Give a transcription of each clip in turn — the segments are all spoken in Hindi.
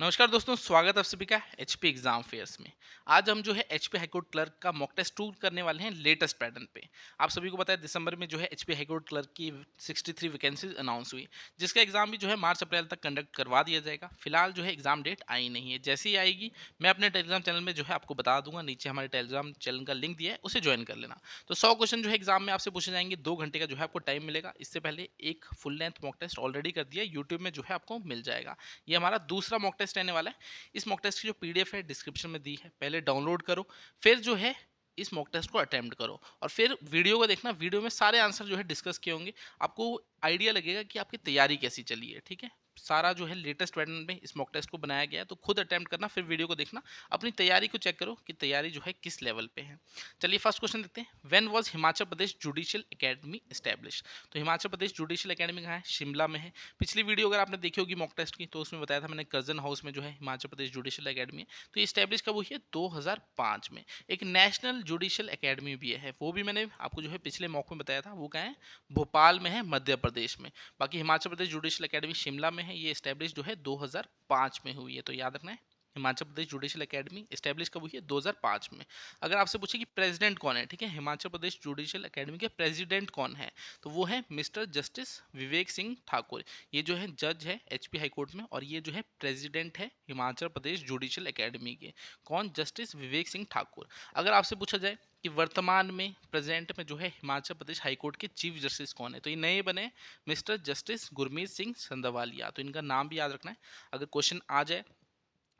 नमस्कार दोस्तों, स्वागत है आप सभी का एचपी एग्जाम फेयर्स में। आज हम जो है एचपी हाईकोर्ट क्लर्क का मॉक टेस्ट 2 करने वाले हैं लेटेस्ट पैटर्न पे। आप सभी को पता है दिसंबर में जो है एचपी हाईकोर्ट क्लर्क की 63 वैकेंसीज अनाउंस हुई, जिसका एग्जाम भी जो है मार्च अप्रैल तक कंडक्ट करवा दिया जाएगा। फिलहाल जो है एग्जाम डेट आई नहीं है, जैसे ही आएगी मैं अपने टेलीग्राम चैनल में जो है आपको बता दूंगा। नीचे हमारे टेलीग्राम चैनल का लिंक दिया है, उसे ज्वाइन कर लेना। तो 100 क्वेश्चन जो है एग्जाम में आपसे पूछे जाएंगे, 2 घंटे का जो है आपको टाइम मिलेगा। इससे पहले एक full length mock test already कर दिया, यूट्यूब में जो है आपको मिल जाएगा। ये हमारा दूसरा मॉक टेस्ट रहने वाला है। इस मॉक टेस्ट की जो पीडीएफ है डिस्क्रिप्शन में दी है, पहले डाउनलोड करो, फिर जो है इस मॉक टेस्ट को अटेम्प्ट करो और फिर वीडियो को देखना। वीडियो में सारे आंसर जो है डिस्कस किए होंगे, आपको आइडिया लगेगा कि आपकी तैयारी कैसी चली है। ठीक है, सारा जो है लेटेस्ट पैटर्न में इस मॉक टेस्ट को बनाया गया है, तो खुद अटेम्प्ट करना, फिर वीडियो को देखना, अपनी तैयारी को चेक करो कि तैयारी जो है किस लेवल पे है। चलिए फर्स्ट क्वेश्चन देखते हैं। When was Himachal Pradesh judicial academy establish? तो हिमाचल प्रदेश जुडिशियल एकेडमी कहाँ है? शिमला में है। पिछली वीडियो अगर आपने देखी होगी मॉक टेस्ट की, तो उसमें बताया था मैंने कर्जन हाउस में जो है हिमाचल प्रदेश जुडिशियल एकेडमी है। तो ये स्टैब्लिश कब हुई है? 2005 में। एक नेशनल जुडिशियल एकेडमी भी है, वो भी मैंने आपको जो है पिछले मॉक में बताया था, वो कहाँ है? भोपाल में है, मध्य प्रदेश में। बाकी हिमाचल प्रदेश जुडिशियल एकेडमी शिमला में है। ये स्टैब्लिश जो है 2005 में हुई है, तो याद रखना है। Himachal Pradesh judicial academy establish कब हुई है? 2005 में। अगर आपसे पूछे कि प्रेसिडेंट कौन है, ठीक है, हिमाचल प्रदेश जुडिशियल एकेडमी के प्रेसिडेंट कौन है, तो वो है मिस्टर जस्टिस विवेक सिंह ठाकुर। ये जो है जज है एचपी हाई कोर्ट में, और ये जो है प्रेसिडेंट है हिमाचल प्रदेश जुडिशियल एकेडमी के। कौन? जस्टिस विवेक सिंह ठाकुर। अगर आपसे पूछा जाए कि वर्तमान में प्रेजेंट में जो है हिमाचल प्रदेश हाई कोर्ट के चीफ जस्टिस कौन है, तो ये नए बने मिस्टर जस्टिस गुरमीत सिंह संधवालिया। तो इनका नाम भी याद रखना है। अगर क्वेश्चन आ जाए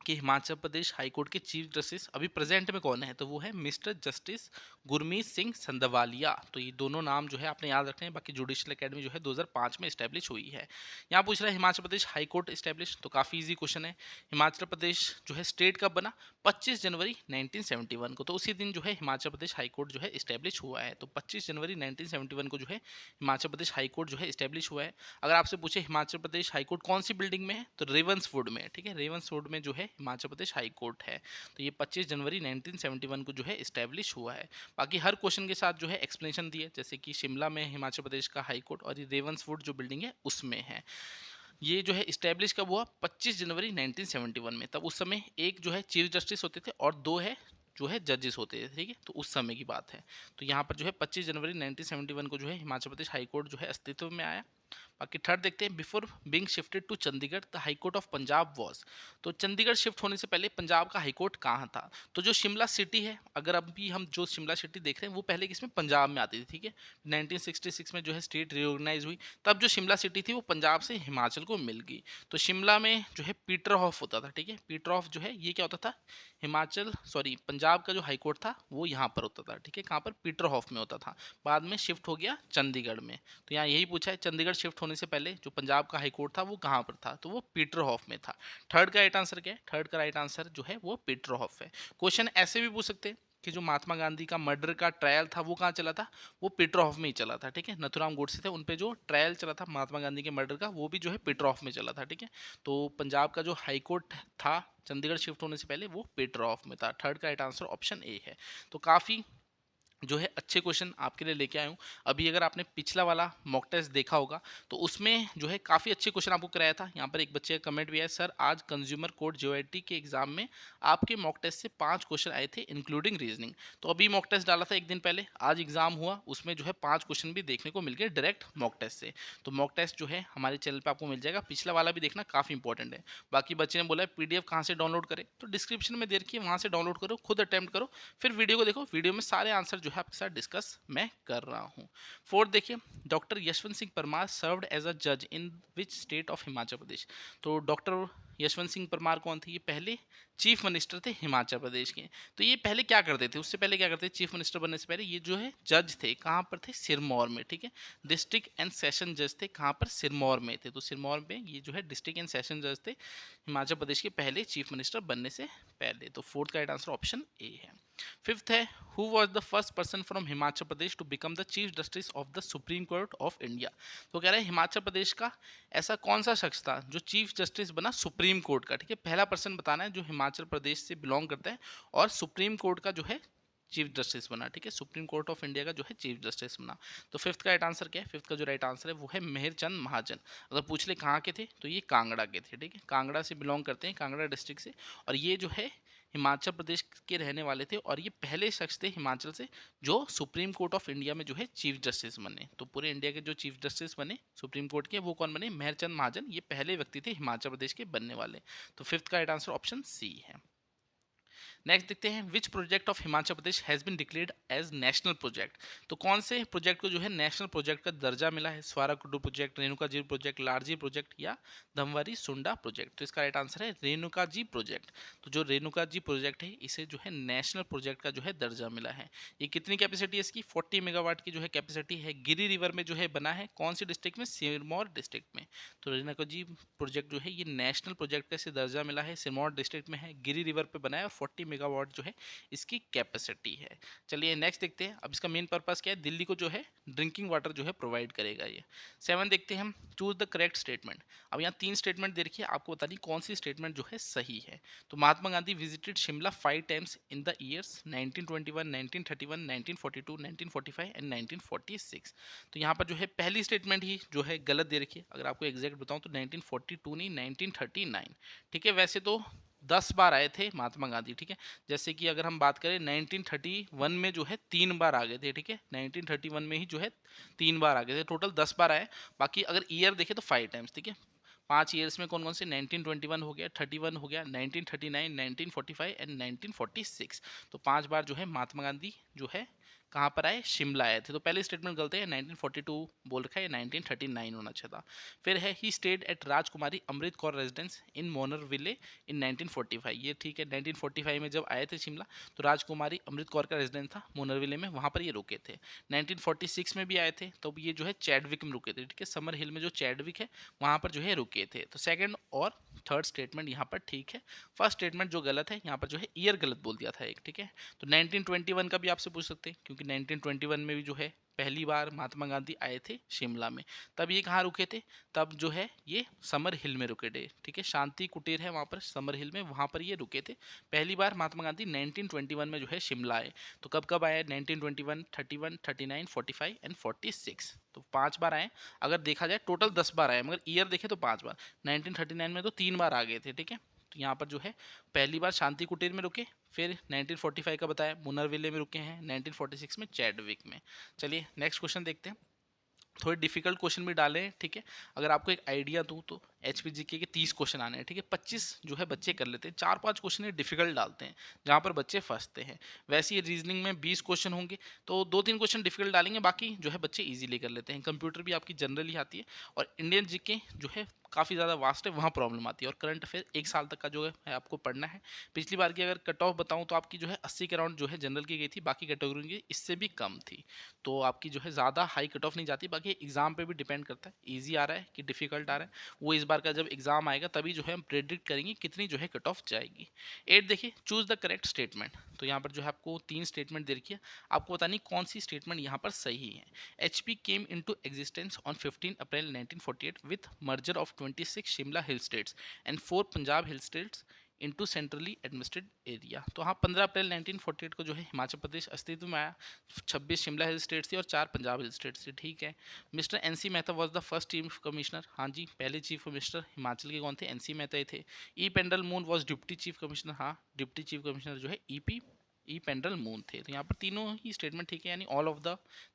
कि हिमाचल प्रदेश हाईकोर्ट के चीफ जस्टिस अभी प्रेजेंट में कौन है, तो वो है मिस्टर जस्टिस गुरमीत सिंह संधवालिया। तो ये दोनों नाम जो है आपने याद रखने हैं। बाकी जुडिशियल एकेडमी जो है 2005 में स्टैब्लिश हुई है। यहाँ पूछ रहा है हिमाचल प्रदेश हाईकोर्ट स्टैब्लिश, तो काफ़ी इजी क्वेश्चन है। हिमाचल प्रदेश जो है स्टेट कब बना? 25 जनवरी 1971 को। तो उसी दिन जो है हिमाचल प्रदेश हाईकोर्ट जो है स्टैब्लिश हुआ है। तो 25 जनवरी 1971 को जो है हिमाचल प्रदेश हाईकोर्ट जो है स्टैब्लिश हुआ है। अगर आपसे पूछे हिमाचल प्रदेश हाईकोर्ट कौन सी बिल्डिंग में है, तो रेवंसवुड में। ठीक है, रेवंसवुड में जो है हिमाचल प्रदेश हाई कोर्ट है। तो ये 25 जनवरी 1971 को जो है इस्टेब्लिश हुआ है। बाकी हर क्वेश्चन के साथ जो है एक्सप्लेनेशन दिए, जैसे कि शिमला में हिमाचल प्रदेश का हाई कोर्ट, और ये रेवंसवुड जो बिल्डिंग है उसमें है। ये जो है इस्टेब्लिश कब हुआ? 25 जनवरी 1971 में। तब उस समय एक जो है चीफ जस्टिस होते थे और दो है जो है जजेस होते थे। ठीक है, तो उस समय की बात है। तो यहाँ पर जो है 25 जनवरी 1971 को जो है हिमाचल प्रदेश हाई कोर्ट जो है अस्तित्व में आया। बाकी थर्ड देखते हैं। Before being shifted to Chandigarh the high court of Punjab was. तो चंडीगढ़ शिफ्ट होने से पहले पंजाब का हाई कोर्ट कहाँ था? तो जो शिमला सिटी है, अगर अभी हम जो शिमला सिटी देख रहे हैं, वो पहले किसमें? पंजाब में आती थी। ठीक है, 1966 में जो है स्टेट रिओर्गनाइज हुई, तब जो शिमला सिटी थी वो पंजाब से हिमाचल को मिल गई। तो शिमला में जो है पीटर हॉफ होता था। ठीक है, पीटर हॉफ जो है ये क्या होता था? हिमाचल सॉरी पंजाब का जो हाई कोर्ट था वो यहाँ पर होता था। ठीक है, कहाँ पर? पीटर हॉफ में होता था। बाद में शिफ्ट हो गया चंडीगढ़ में। तो यहाँ यही पूछा है, चंडीगढ़ शिफ्ट होने से पहले जो पंजाब का हाई कोर्ट था वो कहाँ पर था, तो वो पीटर हॉफ में था। थर्ड का राइट आंसर क्या है? थर्ड का राइट आंसर जो है वो पीटर हॉफ है। क्वेश्चन ऐसे भी पूछ सकते हैं कि जो महात्मा गांधी का मर्डर का ट्रायल था वो कहाँ चला था? वो पीटर हॉफ में ही चला था। ठीक है, नथुराम गोडसे थे, उन पे जो ट्रायल चला था महात्मा गांधी के मर्डर का, वो भी जो है पीटर हॉफ में चला था। ठीक है, तो पंजाब का जो हाई कोर्ट था चंडीगढ़ शिफ्ट होने से पहले वो पीटर हॉफ में था। थर्ड का राइट आंसर ऑप्शन ए है। तो काफ़ी जो है अच्छे क्वेश्चन आपके लिए लेके आया हूँ। अभी अगर आपने पिछला वाला मॉक टेस्ट देखा होगा, तो उसमें जो है काफ़ी अच्छे क्वेश्चन आपको कराया था। यहाँ पर एक बच्चे का कमेंट भी आया, सर आज कंज्यूमर कोर्ट जेओआईटी के एग्जाम में आपके मॉक टेस्ट से 5 क्वेश्चन आए थे इंक्लूडिंग रीजनिंग। तो अभी मॉक टेस्ट डाला था एक दिन पहले, आज एग्जाम हुआ, उसमें जो है 5 क्वेश्चन भी देखने को मिल गए डायरेक्ट मॉक टेस्ट से। तो मॉक टेस्ट जो है हमारे चैनल पर आपको मिल जाएगा, पिछला वाला भी देखना, काफ़ी इंपॉर्टेंट है। बाकी बच्चे ने बोला है पीडीएफ कहाँ से डाउनलोड करें, तो डिस्क्रिप्शन में दे रखी है, वहाँ से डाउनलोड करो, खुद अटैम्प्ट करो, फिर वीडियो को देखो। वीडियो में सारे आंसर जो है आपके साथ डिस्कस मैं कर रहा हूँ। फोर्थ देखिए, doctor Yashwant Singh Parmar served as a जज in which state of Himachal Pradesh. तो डॉक्टर यशवंत सिंह परमार कौन थे? ये पहले चीफ मिनिस्टर थे हिमाचल प्रदेश के। तो ये पहले क्या करते थे? उससे पहले क्या करते थे? चीफ मिनिस्टर बनने से पहले ये जो है जज थे, कहाँ पर थे? सिरमौर में। ठीक है, डिस्ट्रिक्ट एंड सेशन जज थे, कहाँ पर? सिरमौर में थे। तो सिरमौर में ये जो है डिस्ट्रिक्ट एंड सेशन जज थे हिमाचल प्रदेश के पहले चीफ मिनिस्टर बनने से पहले। तो फोर्थ का राइट आंसर ऑप्शन ए है। फिफ्थ है, who was the first person from Himachal Pradesh to become the chief justice of the supreme court of India. तो कह रहे हैं हिमाचल प्रदेश का ऐसा कौन सा शख्स था जो चीफ जस्टिस बना सुप्रीम कोर्ट का। ठीक है, पहला पर्सन बताना है जो हिमाचल प्रदेश से बिलोंग करता है और सुप्रीम कोर्ट का जो है चीफ जस्टिस बना, ठीक है, सुप्रीम कोर्ट ऑफ इंडिया का जो है चीफ जस्टिस बना। तो फिफ्थ का राइट आंसर क्या है? फिफ्थ का जो राइट आंसर है वो है मेहरचंद महाजन। अगर पूछ ले कहाँ के थे तो ये कांगड़ा के थे, ठीक है, कांगड़ा से बिलोंग करते हैं, कांगड़ा डिस्ट्रिक्ट से, और ये जो है हिमाचल प्रदेश के रहने वाले थे, और ये पहले शख्स थे हिमाचल से जो सुप्रीम कोर्ट ऑफ इंडिया में जो है चीफ जस्टिस बने। तो पूरे इंडिया के जो चीफ जस्टिस बने सुप्रीम कोर्ट के, वो कौन बने? मेहरचंद महाजन, ये पहले व्यक्ति थे हिमाचल प्रदेश के बनने वाले। तो फिफ्थ का राइट आंसर ऑप्शन सी है। नेक्स्ट देखते हैं, which project of Himachal Pradesh has been declared as national project. तो कौन से प्रोजेक्ट को जो है नेशनल प्रोजेक्ट का दर्जा मिला है? स्वारा कुड्डू project, Renuka ji project, Larji project या धमवारी सुंडा प्रोजेक्ट? तो इसका राइट आंसर है रेणुका जी प्रोजेक्ट। तो जो रेणुका जी प्रोजेक्ट है इसे जो है नेशनल प्रोजेक्ट का जो है दर्जा मिला है। ये कितनी कैपेसिटी है इसकी? 40 मेगावाट की जो है कैपेसिटी है। गिरी रिवर में जो है बना है, कौन सी डिस्ट्रिक्ट में? सिरमौर डिस्ट्रिक्ट में। तो रेणुका जी प्रोजेक्ट जो है ये नेशनल प्रोजेक्ट का इसे दर्जा मिला है, सिरमौर डिस्ट्रिक्ट में है, गिरी रिवर पे बना है, और 40 मेगावाट जो है इसकी कैपेसिटी है। चलिए नेक्स्ट देखते हैं, अब इसका मेन पर्पस क्या है? दिल्ली को जो है ड्रिंकिंग वाटर जो है प्रोवाइड करेगा ये। 7 देखते हैं हम, चूज द करेक्ट स्टेटमेंट। अब यहाँ 3 स्टेटमेंट दे रखी है, आपको बतानी कौन सी स्टेटमेंट जो है सही है। तो Mahatma Gandhi visited Shimla 5 times in the years 1921, 1931, 1942, 1945 and 1946। तो यहाँ पर जो है पहली स्टेटमेंट ही जो है गलत दे रखी है। अगर आपको एग्जैक्ट बताऊं तो 1942 नहीं, 1939, ठीक है। वैसे तो 10 बार आए थे महात्मा गांधी, ठीक है। जैसे कि अगर हम बात करें 1931 में जो है 3 बार आ गए थे, ठीक है, 1931 में ही जो है 3 बार आ गए थे, टोटल 10 बार आए। बाकी अगर ईयर देखें तो 5 टाइम्स, ठीक है। 5 ईयर्स में कौन कौन से? 1921 हो गया, 31 हो गया, 1939, 1945 एंड 1946। तो 5 बार जो है महात्मा गांधी जो है कहाँ पर आए? शिमला आए थे। तो पहले स्टेटमेंट गलत है, 1942 बोल रखा है, 1939 होना चाहिए था। फिर है he stayed at Rajkumari Amrit Kaur residence इन मोनर विले इन 1945, ये ठीक है। 1945 में जब आए थे शिमला तो राजकुमारी अमृत कौर का रेजिडेंस था मोनर विले में, वहाँ पर ये रुके थे। 1946 में भी आए थे तो ये जो है चैडविक में रुके थे, ठीक है, समर हिल में जो चैडविक है वहाँ पर जो है रुके थे। तो सेकंड और थर्ड स्टेटमेंट यहाँ पर ठीक है। फर्स्ट स्टेटमेंट जो गलत है यहाँ पर जो है ईयर गलत बोल दिया था एक, ठीक है। तो 1921 का भी आपसे पूछ सकते हैं, क्योंकि 1921 में भी जो है पहली बार महात्मा गांधी आए थे शिमला में। तब ये कहाँ रुके थे? तब जो है ये समर हिल में रुके थे, ठीक है, शांति कुटीर है वहाँ पर समर हिल में, वहाँ पर ये रुके थे। पहली बार महात्मा गांधी 1921 में जो है शिमला आए। तो कब कब आए? 1921, 31, 39, 45 एंड 46। तो 5 बार आए। अगर देखा जाए टोटल 10 बार आए, मगर ईयर देखे तो 5 बार। 1939 में तो 3 बार आ गए थे, ठीक है। तो यहाँ पर जो है पहली बार शांति कुटीर में रुके, फिर 1945 का बताया मुनरविले में रुके हैं, 1946 में चैडविक में। चलिए नेक्स्ट क्वेश्चन देखते हैं। थोड़े डिफिकल्ट क्वेश्चन भी डाले हैं, ठीक है। अगर आपको एक आइडिया दूं तो एचपीजीके के 30 क्वेश्चन आने हैं, ठीक है। 25 जो है बच्चे कर लेते हैं, 4-5 क्वेश्चन ये डिफिकल्ट डालते हैं जहाँ पर बच्चे फंसते हैं। वैसे ही रीजनिंग में 20 क्वेश्चन होंगे तो 2-3 क्वेश्चन डिफिकल्ट डालेंगे, बाकी जो है बच्चे इजीली कर लेते हैं। कंप्यूटर भी आपकी जनरली आती है, और इंडियन जीके जो है काफ़ी ज़्यादा वास्ट है, वहाँ प्रॉब्लम आती है। और करंट अफेयर 1 साल तक का जो है आपको पढ़ना है। पिछली बार की अगर कट ऑफ बताऊँ तो आपकी जो है 80 के अराउंड जो है जनरल की गई थी, बाकी कैटेगरी की इससे भी कम थी। तो आपकी जो है ज़्यादा हाई कट ऑफ नहीं जाती। बाकी एग्जाम पे भी डिपेंड करता है ईजी आ रहा है कि डिफिकल्ट आ रहा है, वो इस बार का जब एग्जाम आएगा तभी जो है हम प्रेडिक्ट करेंगे कितनी जो है कट ऑफ जाएगी। 8 देखिए, चूज द करेक्ट स्टेटमेंट। तो यहाँ पर जो है आपको 3 स्टेटमेंट दे रखी है, आपको बतानी कौन सी स्टेटमेंट यहाँ पर सही है। HP came into existence on 15 April 1948 with merger of 26 Shimla hill states and 4 Punjab hill states into centrally administrated area. तो हाँ, 15 अप्रैल 1948 को जो है हिमाचल प्रदेश अस्तित्व में आया। 26 शिमला हिल स्टेट्स थी और 4 पंजाब हिल स्टेट्स थी, ठीक है। Mister NC Mehta was the first chief commissioner. हाँ जी, पहले चीफ कमिश्नर हिमाचल के कौन थे? एनसी मेहता ही थे। E Penderel Moon was deputy chief commissioner. हाँ, डिप्टी चीफ कमिश्नर जो है ई पेंडल मून थे। तो यहाँ पर तीनों ही स्टेटमेंट ठीक है, यानी ऑल ऑफ द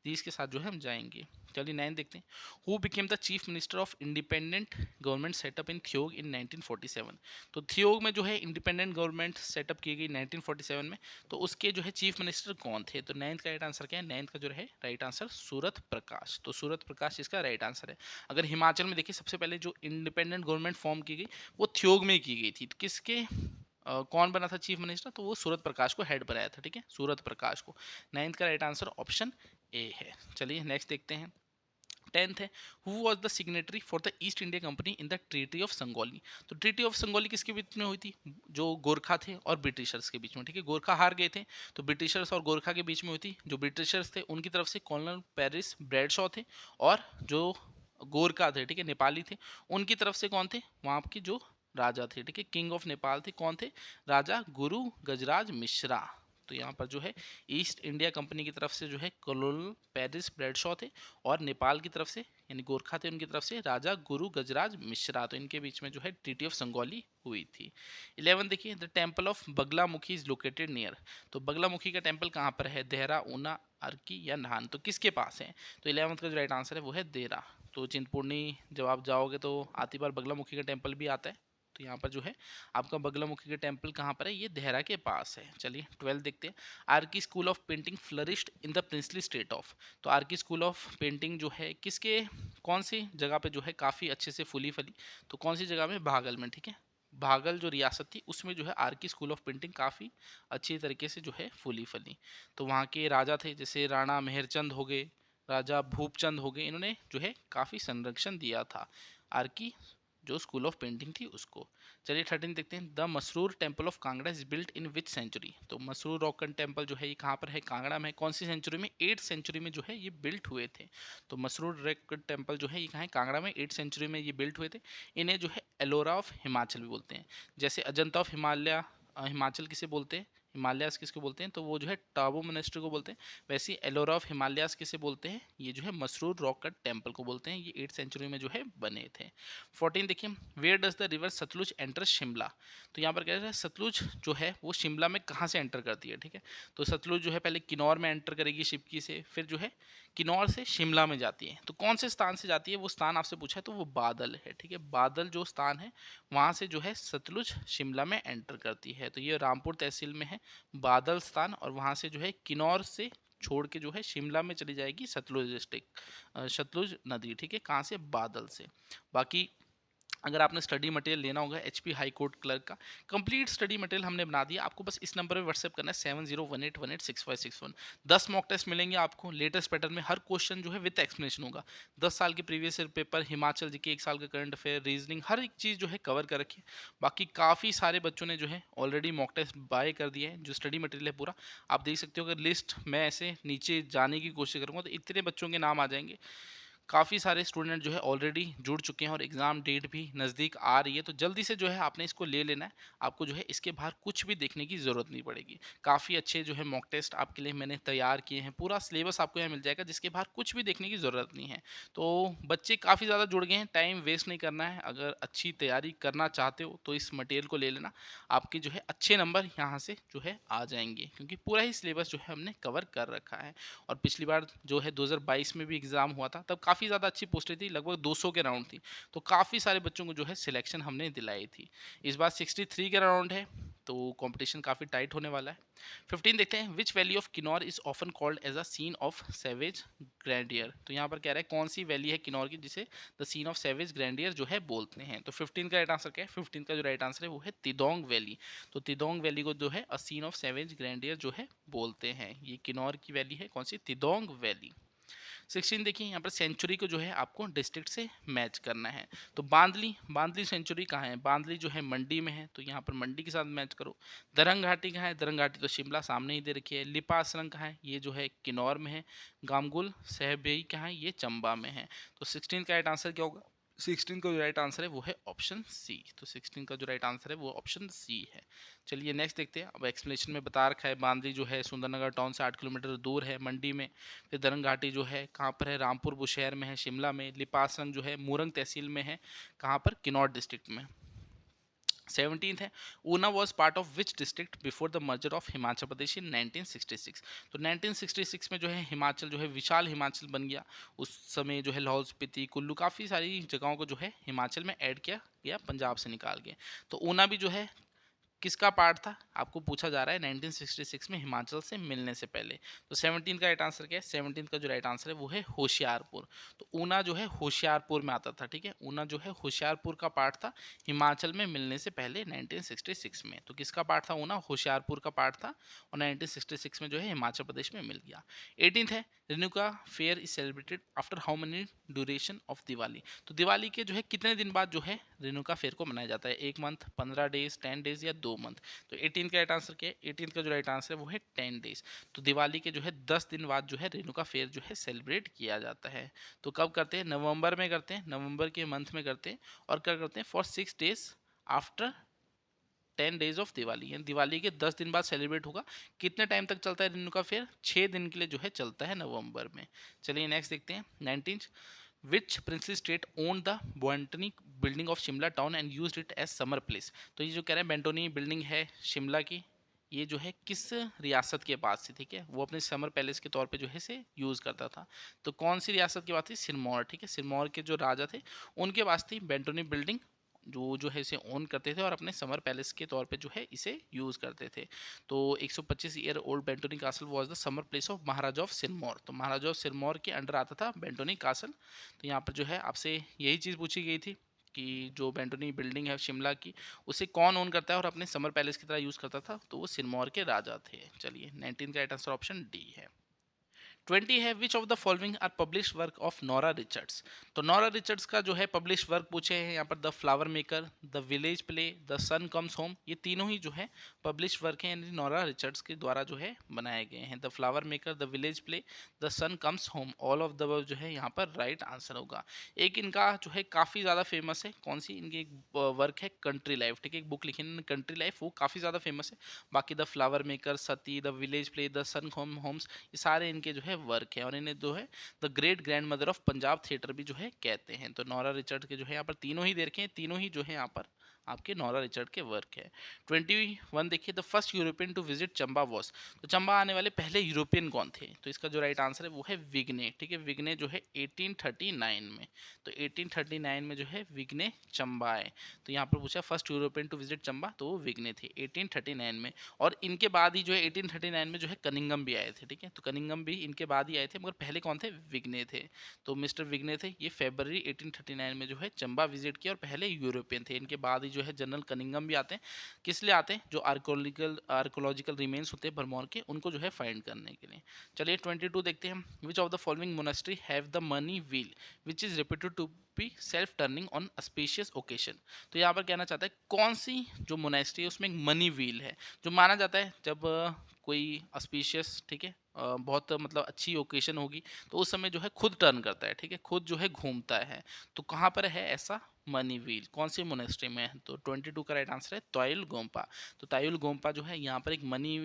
दीज के साथ जो है हम जाएंगे। चलिए 9 देखते हैं। Who became the chief minister of independent government setup in Theog in 1947। तो थियोग में जो है इंडिपेंडेंट गवर्नमेंट सेटअप की गई 1947 में, तो उसके जो है चीफ मिनिस्टर कौन थे? तो 9th का राइट आंसर क्या है? 9th का जो है राइट आंसर सूरत प्रकाश। तो सूरत प्रकाश इसका राइट आंसर है। अगर हिमाचल में देखिए सबसे पहले जो इंडिपेंडेंट गवर्नमेंट फॉर्म की गई वो थियोग में की गई थी। तो किसके कौन बना था चीफ मिनिस्टर? तो वो सूरत प्रकाश को हेड बनाया था, ठीक है, सूरत प्रकाश को। 9th का राइट आंसर ऑप्शन ए है। चलिए नेक्स्ट देखते हैं। 10th है, who was the signatory for the east India company in the treaty of Sangolli. तो ट्रीटी ऑफ संगोली किसके बीच में हुई थी? जो गोरखा थे और ब्रिटिशर्स के बीच में, ठीक है। गोरखा हार गए थे तो ब्रिटिशर्स और गोरखा के बीच में हुई थी। जो ब्रिटिशर्स थे उनकी तरफ से कॉलोनल पेरिस ब्रैडशॉ थे, और जो गोरखा थे, ठीक है, नेपाली थे, उनकी तरफ से कौन थे? वहाँ के जो राजा थे, ठीक है, किंग ऑफ नेपाल थे, कौन थे? राजा गुरु गजराज मिश्रा। तो यहाँ पर जो है ईस्ट इंडिया कंपनी की तरफ से जो है कलोल पेरिस ब्रैडशॉ थे, और नेपाल की तरफ से यानी गोरखा थे उनकी तरफ से राजा गुरु गजराज मिश्रा। तो इनके बीच में जो है ट्रीटी ऑफ संगौली हुई थी। 11 देखिए, the temple of Baglamukhi is located near. तो बगलामुखी का टेम्पल कहाँ पर है? देहरा, ऊना, अर्की या नाहन, तो किसके पास है? तो 11th का जो राइट आंसर है वो है देहरा। तो चिंतपूर्णी जब आप जाओगे तो आती बार बगलामुखी का टेम्पल भी आता है। तो यहाँ पर जो है आपका बगलामुखी का टेम्पल कहाँ पर है? ये देहरा के पास है। चलिए 12 देखते हैं। Archie school of painting flourished in the princely state of. तो आर्की स्कूल ऑफ पेंटिंग जो है किसके, कौन सी जगह पे जो है काफ़ी अच्छे से फूली फली? तो कौन सी जगह में? भागल में, ठीक है। भागल जो रियासत थी उसमें जो है आर्की स्कूल ऑफ पेंटिंग काफ़ी अच्छी तरीके से जो है फूली फली। तो वहाँ के राजा थे जैसे राणा मेहरचंद हो गए, राजा भूपचंद हो गए, इन्होंने जो है काफ़ी संरक्षण दिया था आर्की जो स्कूल ऑफ पेंटिंग थी उसको। चलिए 13 देखते हैं। The Masroor temple of Kangra is built in which century. तो मसरूर रॉकन टेम्पल जो है ये कहाँ पर है? कांगड़ा में। कौन सी सेंचुरी में? 8th सेंचुरी में जो है ये बिल्ट हुए थे। तो मसरूर रॉकन टेम्पल जो है ये कहाँ है? कांगड़ा में। 8th सेंचुरी में ये बिल्ट हुए थे। इन्हें जो है एलोरा ऑफ हिमाचल भी बोलते हैं। जैसे अजंता ऑफ हिमालय, हिमाचल किसे बोलते हैं? हिमालयास किसको बोलते हैं? तो वो जो है टाबू मोनेस्ट्री को बोलते हैं। वैसे ही एलोरा ऑफ हिमालयास किसे बोलते हैं? ये जो है मसरूर रॉक कट टेम्पल को बोलते हैं। ये 8th सेंचुरी में जो है बने थे। 14 देखिए, where does the river Sutlej enter Shimla. तो यहाँ पर कह रहे हैं सतलुज जो है वो शिमला में कहाँ से एंटर करती है, ठीक है। तो सतलुज जो है पहले किन्नौर में एंटर करेगी शिपकी से, फिर जो है किन्नौर से शिमला में जाती है। तो कौन से स्थान से जाती है? वो स्थान आपसे पूछा है तो वो बादल है, ठीक है। बादल जो स्थान है वहाँ से जो है सतलुज शिमला में एंटर करती है। तो ये रामपुर तहसील में है बादल स्थान, और वहाँ से जो है किन्नौर से छोड़ के जो है शिमला में चली जाएगी सतलुज डिस्ट्रिक्ट, सतलुज नदी, ठीक है। कहाँ से? बादल से। बाकी अगर आपने स्टडी मटेरियल लेना होगा एचपी हाई कोर्ट क्लर्क का, कंप्लीट स्टडी मटेरियल हमने बना दिया। आपको बस इस नंबर पे व्हाट्सएप करना है 7018186561। 10 मॉक टेस्ट मिलेंगे आपको लेटेस्ट पैटर्न में। हर क्वेश्चन जो है विद एक्सप्लेनेशन होगा। 10 साल के previous year paper, Himachal GK, 1 साल का करंट अफेयर, रीजनिंग, हर एक चीज़ जो है कवर कर रखी है। बाकी काफ़ी सारे बच्चों ने जो है ऑलरेडी मॉक टेस्ट बाय कर दिया है। जो स्टडी मटेरियल है पूरा आप देख सकते हो। अगर लिस्ट मैं ऐसे नीचे जाने की कोशिश करूँगा तो इतने बच्चों के नाम आ जाएंगे। काफ़ी सारे स्टूडेंट जो है ऑलरेडी जुड़ चुके हैं और एग्ज़ाम डेट भी नज़दीक आ रही है। तो जल्दी से जो है आपने इसको ले लेना है। आपको जो है इसके बाहर कुछ भी देखने की ज़रूरत नहीं पड़ेगी। काफ़ी अच्छे जो है मॉक टेस्ट आपके लिए मैंने तैयार किए हैं। पूरा सिलेबस आपको यहाँ मिल जाएगा जिसके बाहर कुछ भी देखने की ज़रूरत नहीं है। तो बच्चे काफ़ी ज़्यादा जुड़ गए हैं, टाइम वेस्ट नहीं करना है। अगर अच्छी तैयारी करना चाहते हो तो इस मटेरियल को ले लेना। आपके जो है अच्छे नंबर यहाँ से जो है आ जाएंगे, क्योंकि पूरा ही सिलेबस जो है हमने कवर कर रखा है। और पिछली बार जो है 2022 में भी एग्ज़ाम हुआ था, तब काफ़ी ज़्यादा अच्छी पोस्टें थी, लगभग 200 के राउंड थी। तो काफ़ी सारे बच्चों को जो है सिलेक्शन हमने दिलाई थी। इस बार 63 के राउंड है, तो कंपटीशन काफ़ी टाइट होने वाला है। 15 देखते हैं। Which valley of Kinnaur is often called as a scene of savage grandeur. तो यहाँ पर कह रहा है कौन सी वैली है किन्नौर की जिसे the scene of savage grandeur जो है बोलते हैं। तो 15 का राइट आंसर क्या है? 15 का जो राइट आंसर है वो है तिदोंग वैली। तो तिदोंग वैली को जो है a scene of savage grandeur जो है बोलते हैं। ये किन्नौर की वैली है, कौन सी? तिदोंग वैली। 16 देखिए, यहाँ पर सेंचुरी को जो है आपको डिस्ट्रिक्ट से मैच करना है। तो बांदली, बांदली सेंचुरी कहाँ है? बांदली जो है मंडी में है, तो यहाँ पर मंडी के साथ मैच करो। दरंग घाटी कहाँ है? दरंग घाटी तो शिमला सामने ही दे रखी है। लिपा असरंग कहाँ है? ये जो है किन्नौर में है। गामगुल सहबेई कहाँ है? ये चंबा में है। तो 16 का राइट आंसर क्या होगा? 16 का जो राइट आंसर है वो है ऑप्शन सी। तो 16 का जो राइट आंसर है वो ऑप्शन सी है। चलिए नेक्स्ट देखते हैं। अब एक्सप्लेनेशन में बता रखा है बांदली जो है सुंदरनगर टाउन से 8 किलोमीटर दूर है मंडी में। फिर दरंग घाटी जो है कहाँ पर है? रामपुर बुशहर में है, शिमला में। लिपासरंग जो है मूरंग तहसील में है, कहाँ पर? किन्नौर डिस्ट्रिक्ट में। 17th है। Una was part of which district before the merger of Himachal Pradesh in 1966। तो 1966 में जो है हिमाचल जो है विशाल हिमाचल बन गया। उस समय जो है लाहौल स्पीति, कुल्लू, काफ़ी सारी जगहों को जो है हिमाचल में ऐड किया गया पंजाब से निकाल के। तो ऊना भी जो है किसका पार्ट था? आपको पूछा जा रहा है 1966 में हिमाचल से मिलने से पहले। तो 17 का राइट आंसर क्या है? 17 का जो राइट आंसर है वो है होशियारपुर। तो ऊना जो है होशियारपुर में आता था, ठीक है। ऊना जो है होशियारपुर का पार्ट था हिमाचल में मिलने से पहले 1966 में। तो किसका पार्ट था? ऊना होशियारपुर का पार्ट था, और 1966 में जो है हिमाचल प्रदेश में मिल गया। 18th है। Renuka fair is celebrated after how many duration of Diwali. तो दिवाली के जो है कितने दिन बाद जो है रेणुका फेयर को मनाया जाता है? 1 मंथ, 15 डेज, 10 डेज या 2 मंथ? तो 18 का राइट आंसर क्या है? 18 का जो राइट आंसर है वो है 10 डेज। तो दिवाली के जो है 10 दिन बाद जो है रेणुका फेयर जो है सेलिब्रेट किया जाता है। तो कब करते हैं? नवंबर में करते हैं, नवंबर के मंथ में करते हैं। और क्या करते हैं? For 6 days after 10 days of Diwali, यानी दिवाली के 10 दिन बाद सेलिब्रेट होगा। कितने टाइम तक चलता है रेणुका फेयर? 6 दिन के लिए जो है चलता है नवंबर में। चलिए नेक्स्ट देखते हैं 19। Which princely state own the Bantony building of Shimla town and used it as summer place? तो ये जो कह रहे हैं बेंटोनी बिल्डिंग है शिमला की, ये जो है किस रियासत के पास थी, ठीक है, वो अपने समर पैलेस के तौर पे जो है इसे यूज़ करता था। तो कौन सी रियासत की बात थी? सिरमौर, ठीक है, सिरमौर के जो राजा थे उनके पास थी बेंटोनी बिल्डिंग, जो है इसे ओन करते थे और अपने समर पैलेस के तौर पे जो है इसे यूज़ करते थे। तो 125 year old Bantony castle was the summer place of maharaja of Sirmaur. तो महाराजा ऑफ सिरमौर के अंडर आता था बेंटोनी कासल। तो यहाँ पर जो है आपसे यही चीज़ पूछी गई थी कि जो बेंटोनी बिल्डिंग है शिमला की, उसे कौन ओन करता है और अपने समर पैलेस की तरह यूज़ करता था? तो वो सिरमौर के राजा थे। चलिए 19 का राइट आंसर ऑप्शन डी है। 20 है which of the following are publish work of Nora Richards? तो नोरा रिचर्ड्स का जो है पब्लिश वर्क पूछे हैं यहाँ पर, the flower maker, the village play, the sun comes home, ये तीनों ही जो है पब्लिश वर्क हैं, यानी नोरा रिचर्ड्स के द्वारा जो है बनाए गए हैं। The flower maker, the village play, the sun comes home, all of the जो है यहाँ पर राइट आंसर होगा। एक इनका जो है काफ़ी ज़्यादा फेमस है, कौन सी? इनकी एक वर्क है कंट्री लाइफ, ठीक है, एक बुक लिखी है कंट्री लाइफ, वो काफ़ी ज़्यादा फेमस है। बाकी the flower maker, Sati, the village play, the sun homes, ये सारे इनके जो है वर्क है, और इन्हें जो है the great grand mother of Punjab theatre भी जो है कहते हैं। तो नोरा रिचर्ड के जो है यहाँ पर तीनों ही दे रखे हैं, तीनों ही जो है यहाँ पर आपके नोरा रिचर्ड के वर्क है। 21 देखिए, the first European to visit Chamba was. तो चंबा आने वाले पहले यूरोपियन कौन थे? तो इसका जो राइट आंसर है वो है विग्ने, ठीक है, विग्ने जो है 1839 में। तो 1839 में जो है विग्ने चंबा आए। तो यहाँ पर पूछा first European to visit Chamba, तो वो विग्ने थे 1839 में। और इनके बाद ही जो है 1839 में जो है कनिंगम भी आए थे, ठीक है, तो कनिंगम भी इनके बाद ही आए थे, मगर पहले कौन थे? विग्ने थे। तो मिस्टर विग्ने थे, ये फरवरी 1839 में जो है चंबा विजिट किया और पहले यूरोपियन थे। इनके बाद ही जो है जनरल कनिंगम भी आते हैं। किस लिए आते हैं? जो आर्कोलॉजिकल रिमेन्स होते हैं भरमौर के, उनको जो है फाइंड करने के लिए। चलिए 22 देखते हैं, which of the following monastery have the mani wheel which is reputed to be self turning on spacious occasion? तो यहाँ पर कहना चाहता है कौन सी जो मोनेस्ट्री है उसमें एक मनी व्हील है, जो माना जाता है जब कोई स्पीशियस, ठीक है, बहुत मतलब अच्छी ओकेशन होगी तो उस समय जो है खुद टर्न करता है, ठीक है, खुद जो है घूमता है। तो कहाँ पर है ऐसा मनी व्हील, कौन सी मोनेस्ट्री में है? तो 22 का राइट आंसर है तायुल गोम्पा। तो तायुल गोम्पा जो है यहाँ पर एक मनी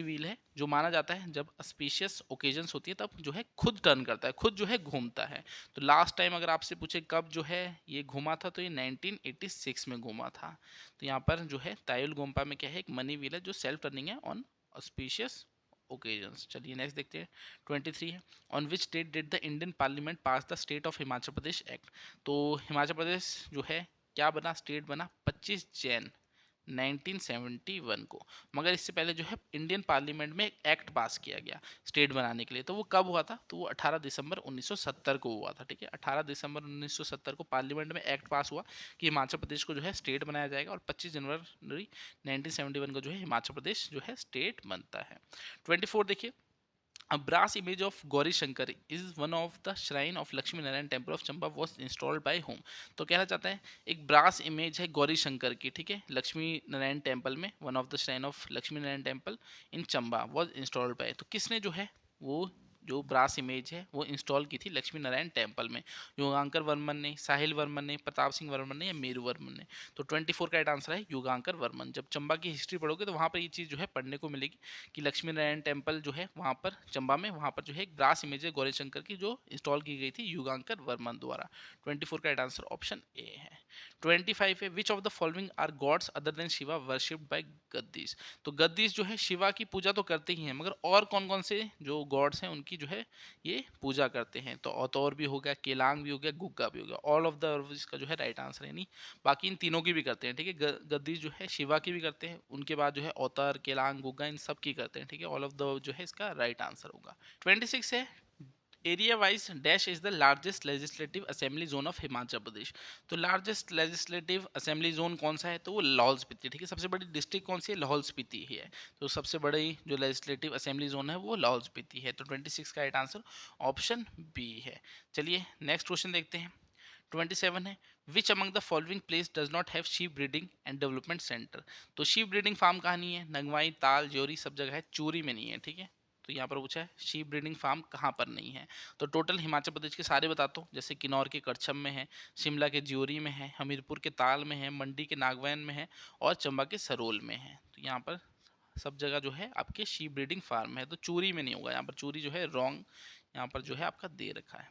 व्हील है, जो माना जाता है जब स्पीशियस ओकेजन्स होती है तब जो है खुद टर्न करता है, खुद जो है घूमता है। तो लास्ट टाइम अगर आपसे पूछे कब जो है ये घूमा था, तो ये 1986 में घूमा था। तो यहाँ पर जो है तायुल गोम्पा में क्या है, एक मनी व्हील है जो सेल्फ टर्निंग है ऑन ऑस्पिशियस ओकेजन्स। चलिए नेक्स्ट देखते हैं 23 है, on which date did the Indian parliament pass the state of Himachal Pradesh act? तो हिमाचल प्रदेश जो है क्या बना, स्टेट बना 25 जैन 1971 को। मगर इससे पहले जो है इंडियन पार्लियामेंट में एक एक्ट पास किया गया स्टेट बनाने के लिए। तो वो कब हुआ था? तो वो 18 दिसंबर 1970 को हुआ था, ठीक है, 18 दिसंबर 1970 को पार्लियामेंट में एक्ट पास हुआ कि हिमाचल प्रदेश को जो है स्टेट बनाया जाएगा, और 25 जनवरी 1971 को जो है हिमाचल प्रदेश जो है स्टेट बनता है। 24 देखिए, A brass image of Gauri Shankar is one of the shrine of Lakshmi Narayan temple of Chamba was installed by whom? तो कहना चाहता है एक ब्रास इमेज है गौरी शंकर की, ठीक है, लक्ष्मी नारायण टेम्पल में, one of the shrine of Lakshmi Narayan temple in Chamba was installed by. तो किसने जो है वो जो ब्रास इमेज है वो इंस्टॉल की थी लक्ष्मी नारायण टेम्पल में? युगांकर वर्मन ने, साहिल वर्मन ने, प्रताप सिंह वर्मन ने, या मेरू वर्मन ने? तो 24 का राइट आंसर है युगांकर वर्मन। जब चंबा की हिस्ट्री पढ़ोगे तो वहाँ पर ये चीज़ जो है पढ़ने को मिलेगी कि लक्ष्मी नारायण टेम्पल जो है वहाँ पर चंबा में, वहाँ पर जो है एक ब्रास इमेज है गौरी शंकर की जो इंस्टॉल की गई थी युगांकर वर्मन द्वारा। 24 का राइट आंसर ऑप्शन ए है। 25 है, which of the following are gods other than Shiva worshipped by Gaddis? तो गद्दीस जो है शिवा की पूजा तो करते ही हैं, मगर और कौन कौन से जो गॉड्स हैं उनकी जो है ये पूजा करते हैं? तो औतौर भी हो गया, केलांग भी हो गया, गुग्गा भी हो गया, ऑल ऑफ द इसका जो है राइट आंसर है, यानी बाकी इन तीनों की भी करते हैं, ठीक है, गद्दीस जो है शिवा की भी करते हैं, उनके बाद जो है औतर, केलांग, गुग्गा, इन सब की करते हैं, ठीक है, ऑल ऑफ द जो है इसका राइट आंसर होगा। 26 है, area wise dash is the largest legislative assembly zone of Himachal Pradesh? तो लार्जेस्ट लेजिस्लेटिव असेंबली जोन कौन सा है? तो वो लाहौल स्पीति, ठीक है, सबसे बड़ी डिस्ट्रिक्ट कौन सी है? लाहौल स्पीति ही है। तो सबसे बड़ी जो लेजिस्लेटिव असेंबली जोन है वो लाहौल स्पीति है। तो 26 का राइट आंसर ऑप्शन बी है। चलिए नेक्स्ट क्वेश्चन देखते हैं। 27 है, which among the following place does not have sheep breeding and development centre? तो शीप ब्रीडिंग फार्म कहाँ नहीं है? नगवाई, ताल, ज्योरी सब जगह है, चूरी में नहीं है, ठीक है, तो यहाँ पर पूछा है शीप ब्रीडिंग फार्म कहाँ पर नहीं है। तो टोटल हिमाचल प्रदेश के सारे बताता हूँ, जैसे किन्नौर के कड़छम में है, शिमला के ज्योरी में है, हमीरपुर के ताल में है, मंडी के नागवैन में है और चंबा के सरोल में है। तो यहाँ पर सब जगह जो है आपके शीप ब्रीडिंग फार्म है। तो चूरी में नहीं होगा, यहाँ पर चूरी जो है रॉन्ग यहाँ पर जो है आपका दे रखा है।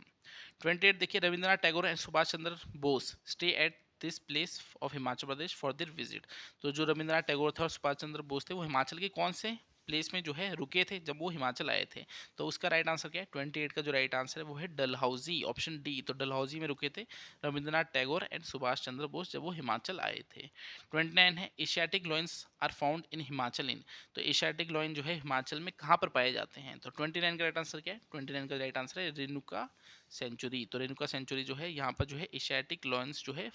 28 देखिए, Rabindranath Tagore and Subhash Chandra Bose stay at this place of Himachal Pradesh for their visit. तो जो रविंद्रनाथ टैगोर थे और सुभाष चंद्र बोस थे वो हिमाचल के कौन से प्लेस में जो है रुके थे जब वो हिमाचल आए थे। तो उसका राइट आंसर क्या है, 28 का जो राइट आंसर है वो है डलहौजी, ऑप्शन डी। तो डलहौजी में रुके थे रविंद्रनाथ टैगोर एंड सुभाष चंद्र बोस जब वो हिमाचल आए थे। 29 है Asiatic lions are found in Himachal in. तो एशियाटिक लॉयन जो है हिमाचल में कहाँ पर पाए जाते हैं। तो 29 का राइट आंसर क्या है, 29 का राइट आंसर है रेणुका सेंचुरी। तो रेणुका सेंचुरी जो है यहाँ पर जो है एशियाटिक लॉयंस जो है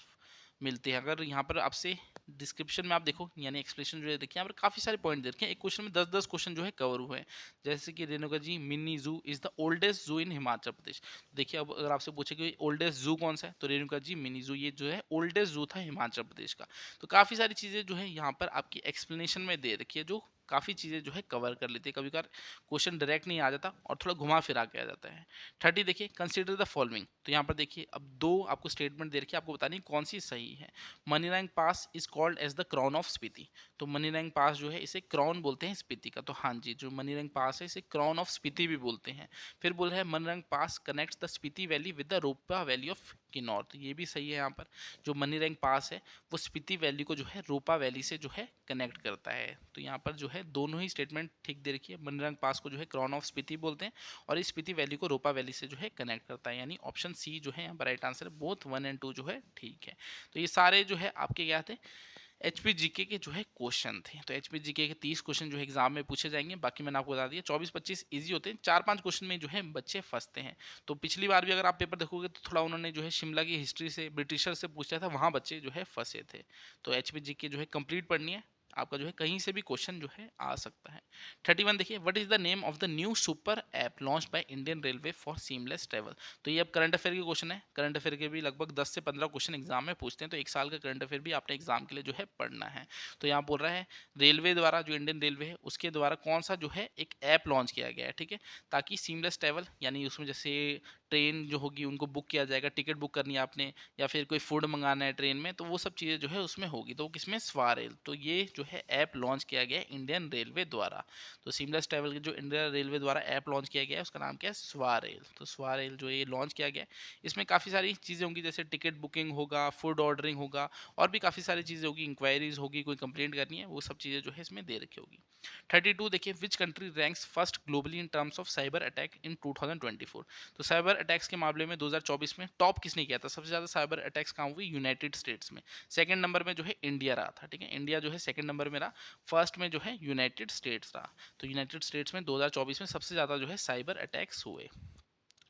मिलते हैं। अगर यहाँ पर आपसे डिस्क्रिप्शन में आप देखो यानी एक्सप्लेनेशन जो है देखिए यहाँ पर काफ़ी सारे पॉइंट दे रखे हैं। एक क्वेश्चन में 10-10 क्वेश्चन जो है कवर हुए हैं। जैसे कि रेणुका जी मिनी जू इज द ओल्डेस्ट जू इन हिमाचल प्रदेश। देखिए अब अगर आपसे पूछे कि ओल्डेस्ट जू कौन सा है, तो रेणुका जी मिनी जू ये जो है ओल्डेस्ट जू था हिमाचल प्रदेश का। तो काफ़ी सारी चीज़ें जो है यहाँ पर आपकी एक्सप्लेनेशन में दे रखी है, जो काफ़ी चीज़ें जो है कवर कर लेती है। कभी कभार क्वेश्चन डायरेक्ट नहीं आ जाता और थोड़ा घुमा फिरा के आ जाता है। 30 देखिए, कंसिडर द फॉलोइंग। तो यहाँ पर देखिए अब दो आपको स्टेटमेंट दे रखी है, आपको बतानी कौन सी सही है। Manirang pass is called as the crown of Spiti. तो मनीरैंग पास जो है इसे क्राउन बोलते हैं स्पीति का। तो हाँ जी, जो मनीरैंग पास है इसे क्राउन ऑफ स्पीति भी बोलते हैं। फिर बोल रहा है Manirang pass connects the Spiti valley with the Ropa valley of Kinnaur. तो ये भी सही है। यहाँ पर जो मनीरैंग पास है वो स्पीति वैली को जो है रोपा वैली से जो है कनेक्ट करता है। तो यहाँ पर जो है दोनों ही स्टेटमेंट ठीक दे रखी है। मनीरैंग पास को जो है क्राउन ऑफ स्पीति बोलते हैं और इस स्पीति वैली को रोपा वैली से जो है कनेक्ट करता है। यानी ऑप्शन सी जो है यहाँ पर राइट आंसर है। बोथ 1 और 2 जो है ठीक है। तो ये सारे जो है आपके क्या थे, एचपी जीके के जो है क्वेश्चन थे। तो एचपी जीके के 30 क्वेश्चन जो है एग्जाम में पूछे जाएंगे। बाकी मैंने आपको बता दिया 24-25 इजी होते हैं, 4-5 क्वेश्चन में जो है बच्चे फंसते हैं। तो पिछली बार भी अगर आप पेपर देखोगे तो थोड़ा उन्होंने जो है शिमला की हिस्ट्री से ब्रिटिशर से पूछा था, वहाँ बच्चे जो है फंसे थे। तो एचपी जीके जो है कंप्लीट पढ़नी है आपका, जो है कहीं से भी क्वेश्चन जो है आ सकता है। 31 देखिए, what is the name of the new super app launch by Indian railway for seamless travel. तो ये अब करंट अफेयर के क्वेश्चन है। करंट अफेयर के भी लगभग 10 से 15 क्वेश्चन एग्जाम में पूछते हैं। तो एक साल का करंट अफेयर भी आपने एग्जाम के लिए जो है पढ़ना है। तो यहाँ बोल रहा है रेलवे द्वारा, जो इंडियन रेलवे है उसके द्वारा कौन सा जो है एक ऐप लॉन्च किया गया है, ठीक है, ताकि सीमलेस ट्रेवल यानी उसमें जैसे ट्रेन जो होगी उनको बुक किया जाएगा, टिकट बुक करनी है आपने या फिर कोई फूड मंगाना है ट्रेन में, तो वो सब चीज़ें जो है उसमें होगी। तो किसमें, स्वारेल। तो ये जो है ऐप लॉन्च किया गया है इंडियन रेलवे द्वारा। तो सीमलेस ट्रैवल जो इंडियन रेलवे द्वारा ऐप लॉन्च किया गया है उसका नाम क्या है, स्वारेल। तो स्वारेल जो ये लॉन्च किया गया है इसमें काफ़ी सारी चीज़ें होंगी, जैसे टिकट बुकिंग होगा, फूड ऑर्डरिंग होगा और भी काफ़ी सारी चीज़ें होगी, इंक्वायरीज होगी, कोई कंप्लेंट करनी है, वो सब चीज़ें जो है इसमें दे रखी होगी। 32 देखिए, which country ranks first globally in terms of cyber attack in 2024। तो साइबर अटैक्स के मामले में 2024 में टॉप किसने किया था, सबसे ज़्यादा साइबर अटैक्स कहाँ हुई, यूनाइटेड स्टेट्स में। सेकंड नंबर में जो है इंडिया रहा था, ठीक है, इंडिया जो है सेकंड नंबर में रहा। फर्स्ट में जो है यूनाइटेड स्टेट्स रहा। तो यूनाइटेड स्टेट्स में 2024 में सबसे ज़्यादा जो है साइबर अटैक्स हुए।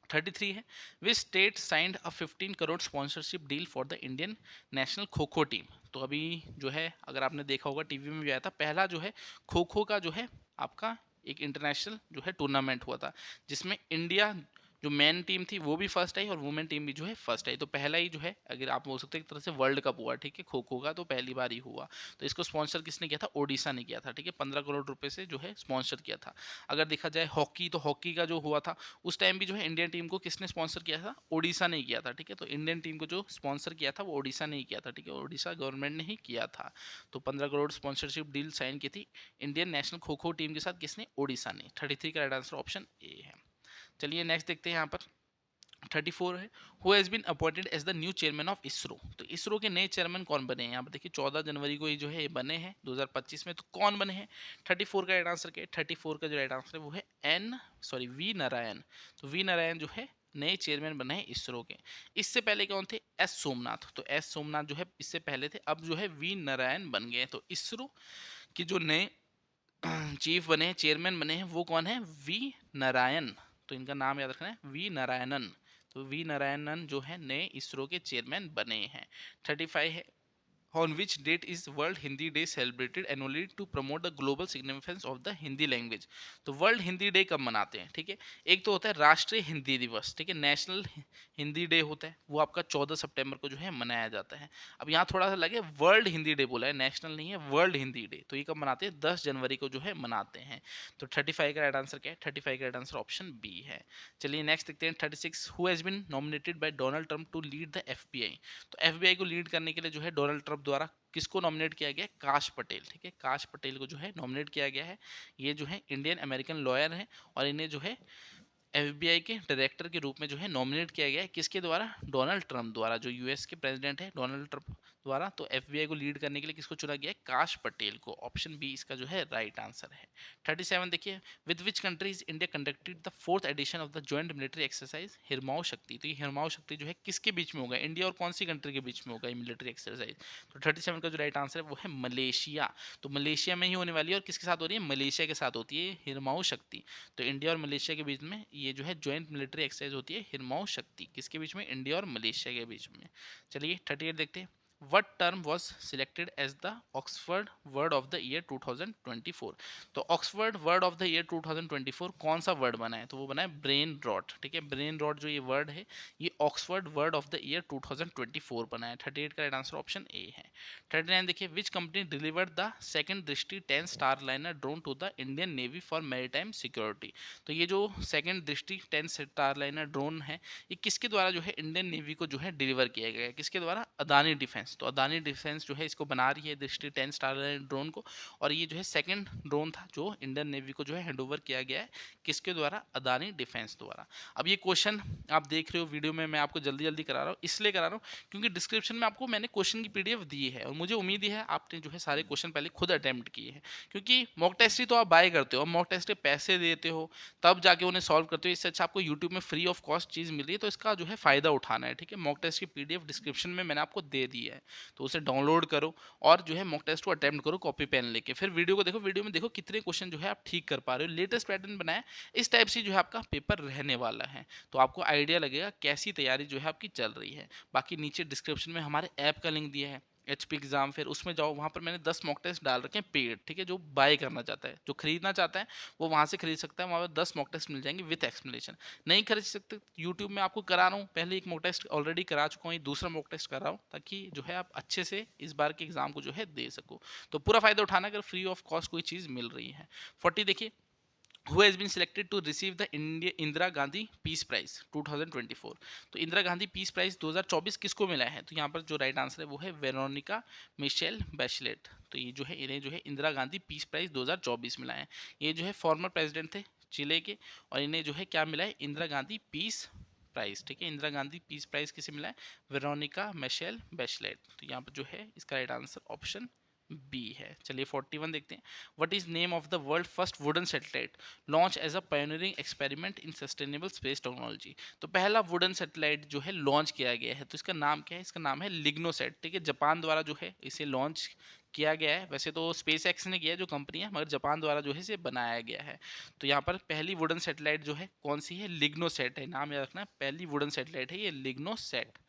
33 है, which state signed a 15 crore sponsorship deal for the Indian national kho kho team. तो अभी जो है अगर आपने देखा होगा टीवी में भी आया था, पहला जो है खो खो का जो है आपका एक इंटरनेशनल जो है टूर्नामेंट हुआ था, जिसमें इंडिया जो मेन टीम थी वो भी फर्स्ट आई और वुमेन टीम भी जो है फर्स्ट आई। तो पहला ही जो है अगर आप बोल सकते हैं एक तरह से वर्ल्ड कप हुआ, ठीक है, खो खो का, तो पहली बार ही हुआ। तो इसको स्पॉन्सर किसने किया था, ओडिशा ने किया था, ठीक है, 15 करोड़ रुपए से जो है स्पॉन्सर किया था। अगर देखा जाए हॉकी, तो हॉकी का जो हुआ था उस टाइम भी जो है इंडियन टीम को किसने स्पॉन्सर किया था, ओडिशा ने किया था, ठीक है। तो इंडियन टीम को जो स्पॉन्सर किया था वो ओडिशा ने ही किया था, ठीक है, ओडिशा गवर्नमेंट ने ही किया था। तो 15 करोड़ स्पॉन्सरशिप डील साइन की थी Indian national kho kho team के साथ, किसने, ओडिशा ने। 33 का राइट आंसर ऑप्शन ए है। चलिए नेक्स्ट देखते हैं यहाँ पर 34 है, who has been appointed as the new chairman of ISRO. तो इसरो के नए चेयरमैन कौन बने हैं, यहाँ पर देखिए 14 जनवरी को ये जो है बने हैं 2025 में। तो कौन बने हैं, 34 का राइट आंसर क्या है, 34 का जो राइट आंसर है वो है वी नारायण। तो वी नारायण जो है नए चेयरमैन बने हैं इसरो के। इससे पहले कौन थे, एस सोमनाथ। तो एस सोमनाथ जो है इससे पहले थे, अब जो है वी नारायण बन गए। तो इसरो के जो नए चीफ बने हैं, चेयरमैन बने हैं, वो कौन है, वी नारायण। तो इनका नाम याद रखना है, वी नारायणन। तो वी नारायणन जो है नए इसरो के चेयरमैन बने हैं। 35 है, on which date is World Hindi Day celebrated annually to promote the global significance of the Hindi language। तो वर्ल्ड हिंदी डे कब मनाते हैं, ठीक है। एक तो होता है राष्ट्रीय हिंदी दिवस, ठीक है, नेशनल हिंदी डे होता है, वो आपका 14 सितंबर को जो है मनाया जाता है। अब यहाँ थोड़ा सा लगे, वर्ल्ड हिंदी डे बोला है, नेशनल नहीं है, वर्ल्ड हिंदी डे। तो ये कब मनाते हैं, 10 जनवरी को जो है मनाते हैं। तो 35 का राइट आंसर क्या है, 35 का राइट आंसर ऑप्शन बी है। चलिए नेक्स्ट देखते हैं 36, who has been nominated by Donald Trump to lead the FBI. तो एफबीआई को लीड करने के लिए जो है डोनाल्ड ट्रम्प द्वारा किसको नॉमिनेट किया गया है, काश पटेल, ठीक है, काश पटेल को जो है नॉमिनेट किया गया है। ये जो है इंडियन अमेरिकन लॉयर है और इन्हें जो है एफबीआई के डायरेक्टर के रूप में जो है नॉमिनेट किया गया है, किसके द्वारा, डोनाल्ड ट्रम्प द्वारा, जो यूएस के प्रेसिडेंट है डोनाल्ड ट्रम्प द्वारा। तो एफबीआई को लीड करने के लिए किसको चुना गया है, काश पटेल को। ऑप्शन बी इसका जो है राइट आंसर है। 37 देखिए, with which countries India conducted the 4th edition of the joint military exercise Harimau Shakti. तो ये हिरमाऊ शक्ति जो है किसके बीच में होगा, इंडिया और कौन सी कंट्री के बीच में होगा ये मिलिट्री एक्सरसाइज। तो 37 का जो राइट आंसर है वो है मलेशिया। तो मलेशिया में ही होने वाली है, और किसके साथ हो रही है, मलेशिया के साथ होती है हिरमाऊ शक्ति। तो इंडिया और मलेशिया के बीच में ये जो है ज्वाइंट मिलिट्री एक्सरसाइज होती है हिरमाऊ शक्ति, किसके बीच में, इंडिया और मलेशिया के बीच में। चलिए 38 देखते हैं, what term was selected as the Oxford Word of the Year 2024। तो Oxford word of the year 2024 कौन सा वर्ड बना है, तो वो बना है ब्रेन रॉट, ठीक है। ब्रेन रॉट जो ये वर्ड है, ये Oxford word of the year 2024 बना है। 38 का राइट आंसर ऑप्शन ए है। 39 देखिए, which company delivered the second Drishti 10 Starliner drone to the Indian navy for maritime security. तो ये जो second Drishti 10 Starliner drone है, ये किसके द्वारा जो है इंडियन नेवी को जो है डिलीवर किया गया है, किसके द्वारा, अदानी डिफेंस। तो अदानी डिफेंस जो है इसको बना रही है दृष्टि 10 स्टार ड्रोन को, और ये जो है सेकंड ड्रोन था जो इंडियन नेवी को जो है हैंडओवर किया गया है, किसके द्वारा, अदानी डिफेंस द्वारा। अब ये क्वेश्चन आप देख रहे हो वीडियो में, मैं आपको जल्दी जल्दी करा रहा हूँ, इसलिए करा रहा हूँ क्योंकि डिस्क्रिप्शन में आपको मैंने क्वेश्चन की पीडीएफ दी है, और मुझे उम्मीद है आपने जो है सारे क्वेश्चन पहले खुद अटेम्प्ट किए हैं, क्योंकि मॉक टेस्ट ही तो आप बाय करते हो, मॉक टेस्ट के पैसे देते हो, तब जाके उन्हें सॉल्व करते हो। इससे अच्छा आपको यूट्यूब में फ्री ऑफ कॉस्ट चीज़ मिल रही है, तो इसका जो है फ़ायदा उठाना है, ठीक है। मॉक टेस्ट की पीडीएफ डिस्क्रिप्शन में मैंने आपको दे दी है, तो उसे डाउनलोड करो और जो है मॉक टेस्ट को अटेम्प्ट करो कॉपी पेन लेके, फिर वीडियो को देखो, वीडियो में देखो कितने क्वेश्चन जो है आप ठीक कर पा रहे हो। लेटेस्ट पैटर्न बनाया, इस टाइप से जो है आपका पेपर रहने वाला है, तो आपको आइडिया लगेगा कैसी तैयारी जो है आपकी चल रही है। बाकी नीचे डिस्क्रिप्शन में हमारे ऐप का लिंक दिया है, एचपी एग्जाम, फिर उसमें जाओ, वहाँ पर मैंने 10 मॉक टेस्ट डाल रखे हैं पेड, ठीक है। जो बाय करना चाहता है, जो खरीदना चाहता है, वो वहाँ से खरीद सकता है, वहाँ पर 10 मॉक टेस्ट मिल जाएंगे विथ एक्सप्लेनेशन। नहीं खरीद सकते, यूट्यूब में आपको करा रहा हूँ, पहले एक मॉक टेस्ट ऑलरेडी करा चुका हूँ, ये दूसरा मॉक टेस्ट कर रहा हूँ, ताकि जो है आप अच्छे से इस बार के एग्जाम को जो है दे सको। तो पूरा फायदा उठाना अगर फ्री ऑफ कॉस्ट कोई चीज़ मिल रही है। 40 देखिए, who has been selected to receive the India Indira Gandhi peace prize 2024। तो इंदिरा गांधी पीस प्राइज 2024 किसको मिला है, तो यहाँ पर जो राइट आंसर है वो है वेरोनिका मिशेल बैचलेट। तो ये जो है इन्हें जो है इंदिरा गांधी पीस प्राइज 2024 मिला है। ये जो है फॉर्मर प्रेसिडेंट थे चिले के, और इन्हें जो है क्या मिला है, इंदिरा गांधी पीस प्राइज, ठीक है। इंदिरा गांधी पीस प्राइज किसे मिला है, वेरोनिका मिशेल बैचलेट। तो यहाँ पर जो है इसका राइट आंसर ऑप्शन बी है। चलिए 41 देखते हैं, what is name of the world first wooden satellite launch as a pioneering experiment in sustainable space technology. तो पहला वुडन सैटेलाइट जो है लॉन्च किया गया है, तो इसका नाम क्या है, इसका नाम है लिग्नोसैट, ठीक है। जापान द्वारा जो है इसे लॉन्च किया गया है, वैसे तो स्पेस एक्स ने किया है जो कंपनी है, मगर जापान द्वारा जो है इसे बनाया गया है। तो यहाँ पर पहली वुडन सैटेलाइट जो है कौन सी है, लिग्नोसैट है, नाम याद रखना, पहली वुडन सैटेलाइट है ये लिग्नोसैट।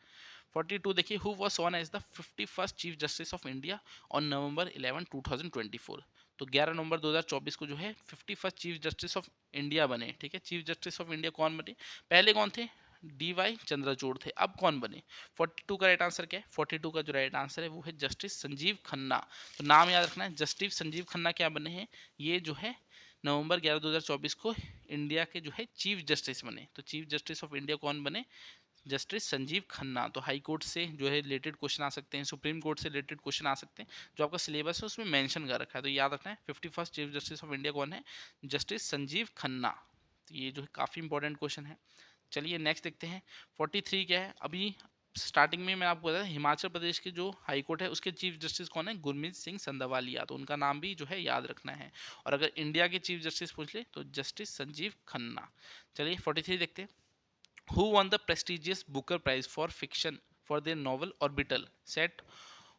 42 देखिए, who was sworn as the 51st chief justice of India on November 11 2024। तो 11 नवंबर 2024 को जो है 51st chief justice of India बने, ठीक है। चीफ जस्टिस ऑफ इंडिया कौन बने, पहले कौन थे, डी वाई चंद्रचूड़ थे, अब कौन बने। 42 का राइट आंसर क्या है, 42 का जो राइट आंसर है वो है जस्टिस संजीव खन्ना। तो नाम याद रखना है, जस्टिस संजीव खन्ना क्या बने हैं, ये जो है नवंबर 11 2024 को इंडिया के जो है चीफ जस्टिस बने। तो चीफ जस्टिस ऑफ इंडिया कौन बने, जस्टिस संजीव खन्ना। तो हाई कोर्ट से जो है रिलेटेड क्वेश्चन आ सकते हैं, सुप्रीम कोर्ट से रिलेटेड क्वेश्चन आ सकते हैं, जो आपका सिलेबस है उसमें मेंशन कर रखा है, तो याद रखना है 51st chief justice of India कौन है, जस्टिस संजीव खन्ना। तो ये जो है काफ़ी इंपॉर्टेंट क्वेश्चन है। चलिए नेक्स्ट देखते हैं 43 क्या है। अभी स्टार्टिंग में मैं आपको बताया हिमाचल प्रदेश के जो हाई कोर्ट है उसके चीफ जस्टिस कौन है, गुरमीत सिंह संधावालिया, तो उनका नाम भी जो है याद रखना है। और अगर इंडिया के चीफ जस्टिस पूछ ले तो जस्टिस संजीव खन्ना। चलिए 43 देखते हैं, who won the prestigious Booker Prize for fiction for their novel Orbital, set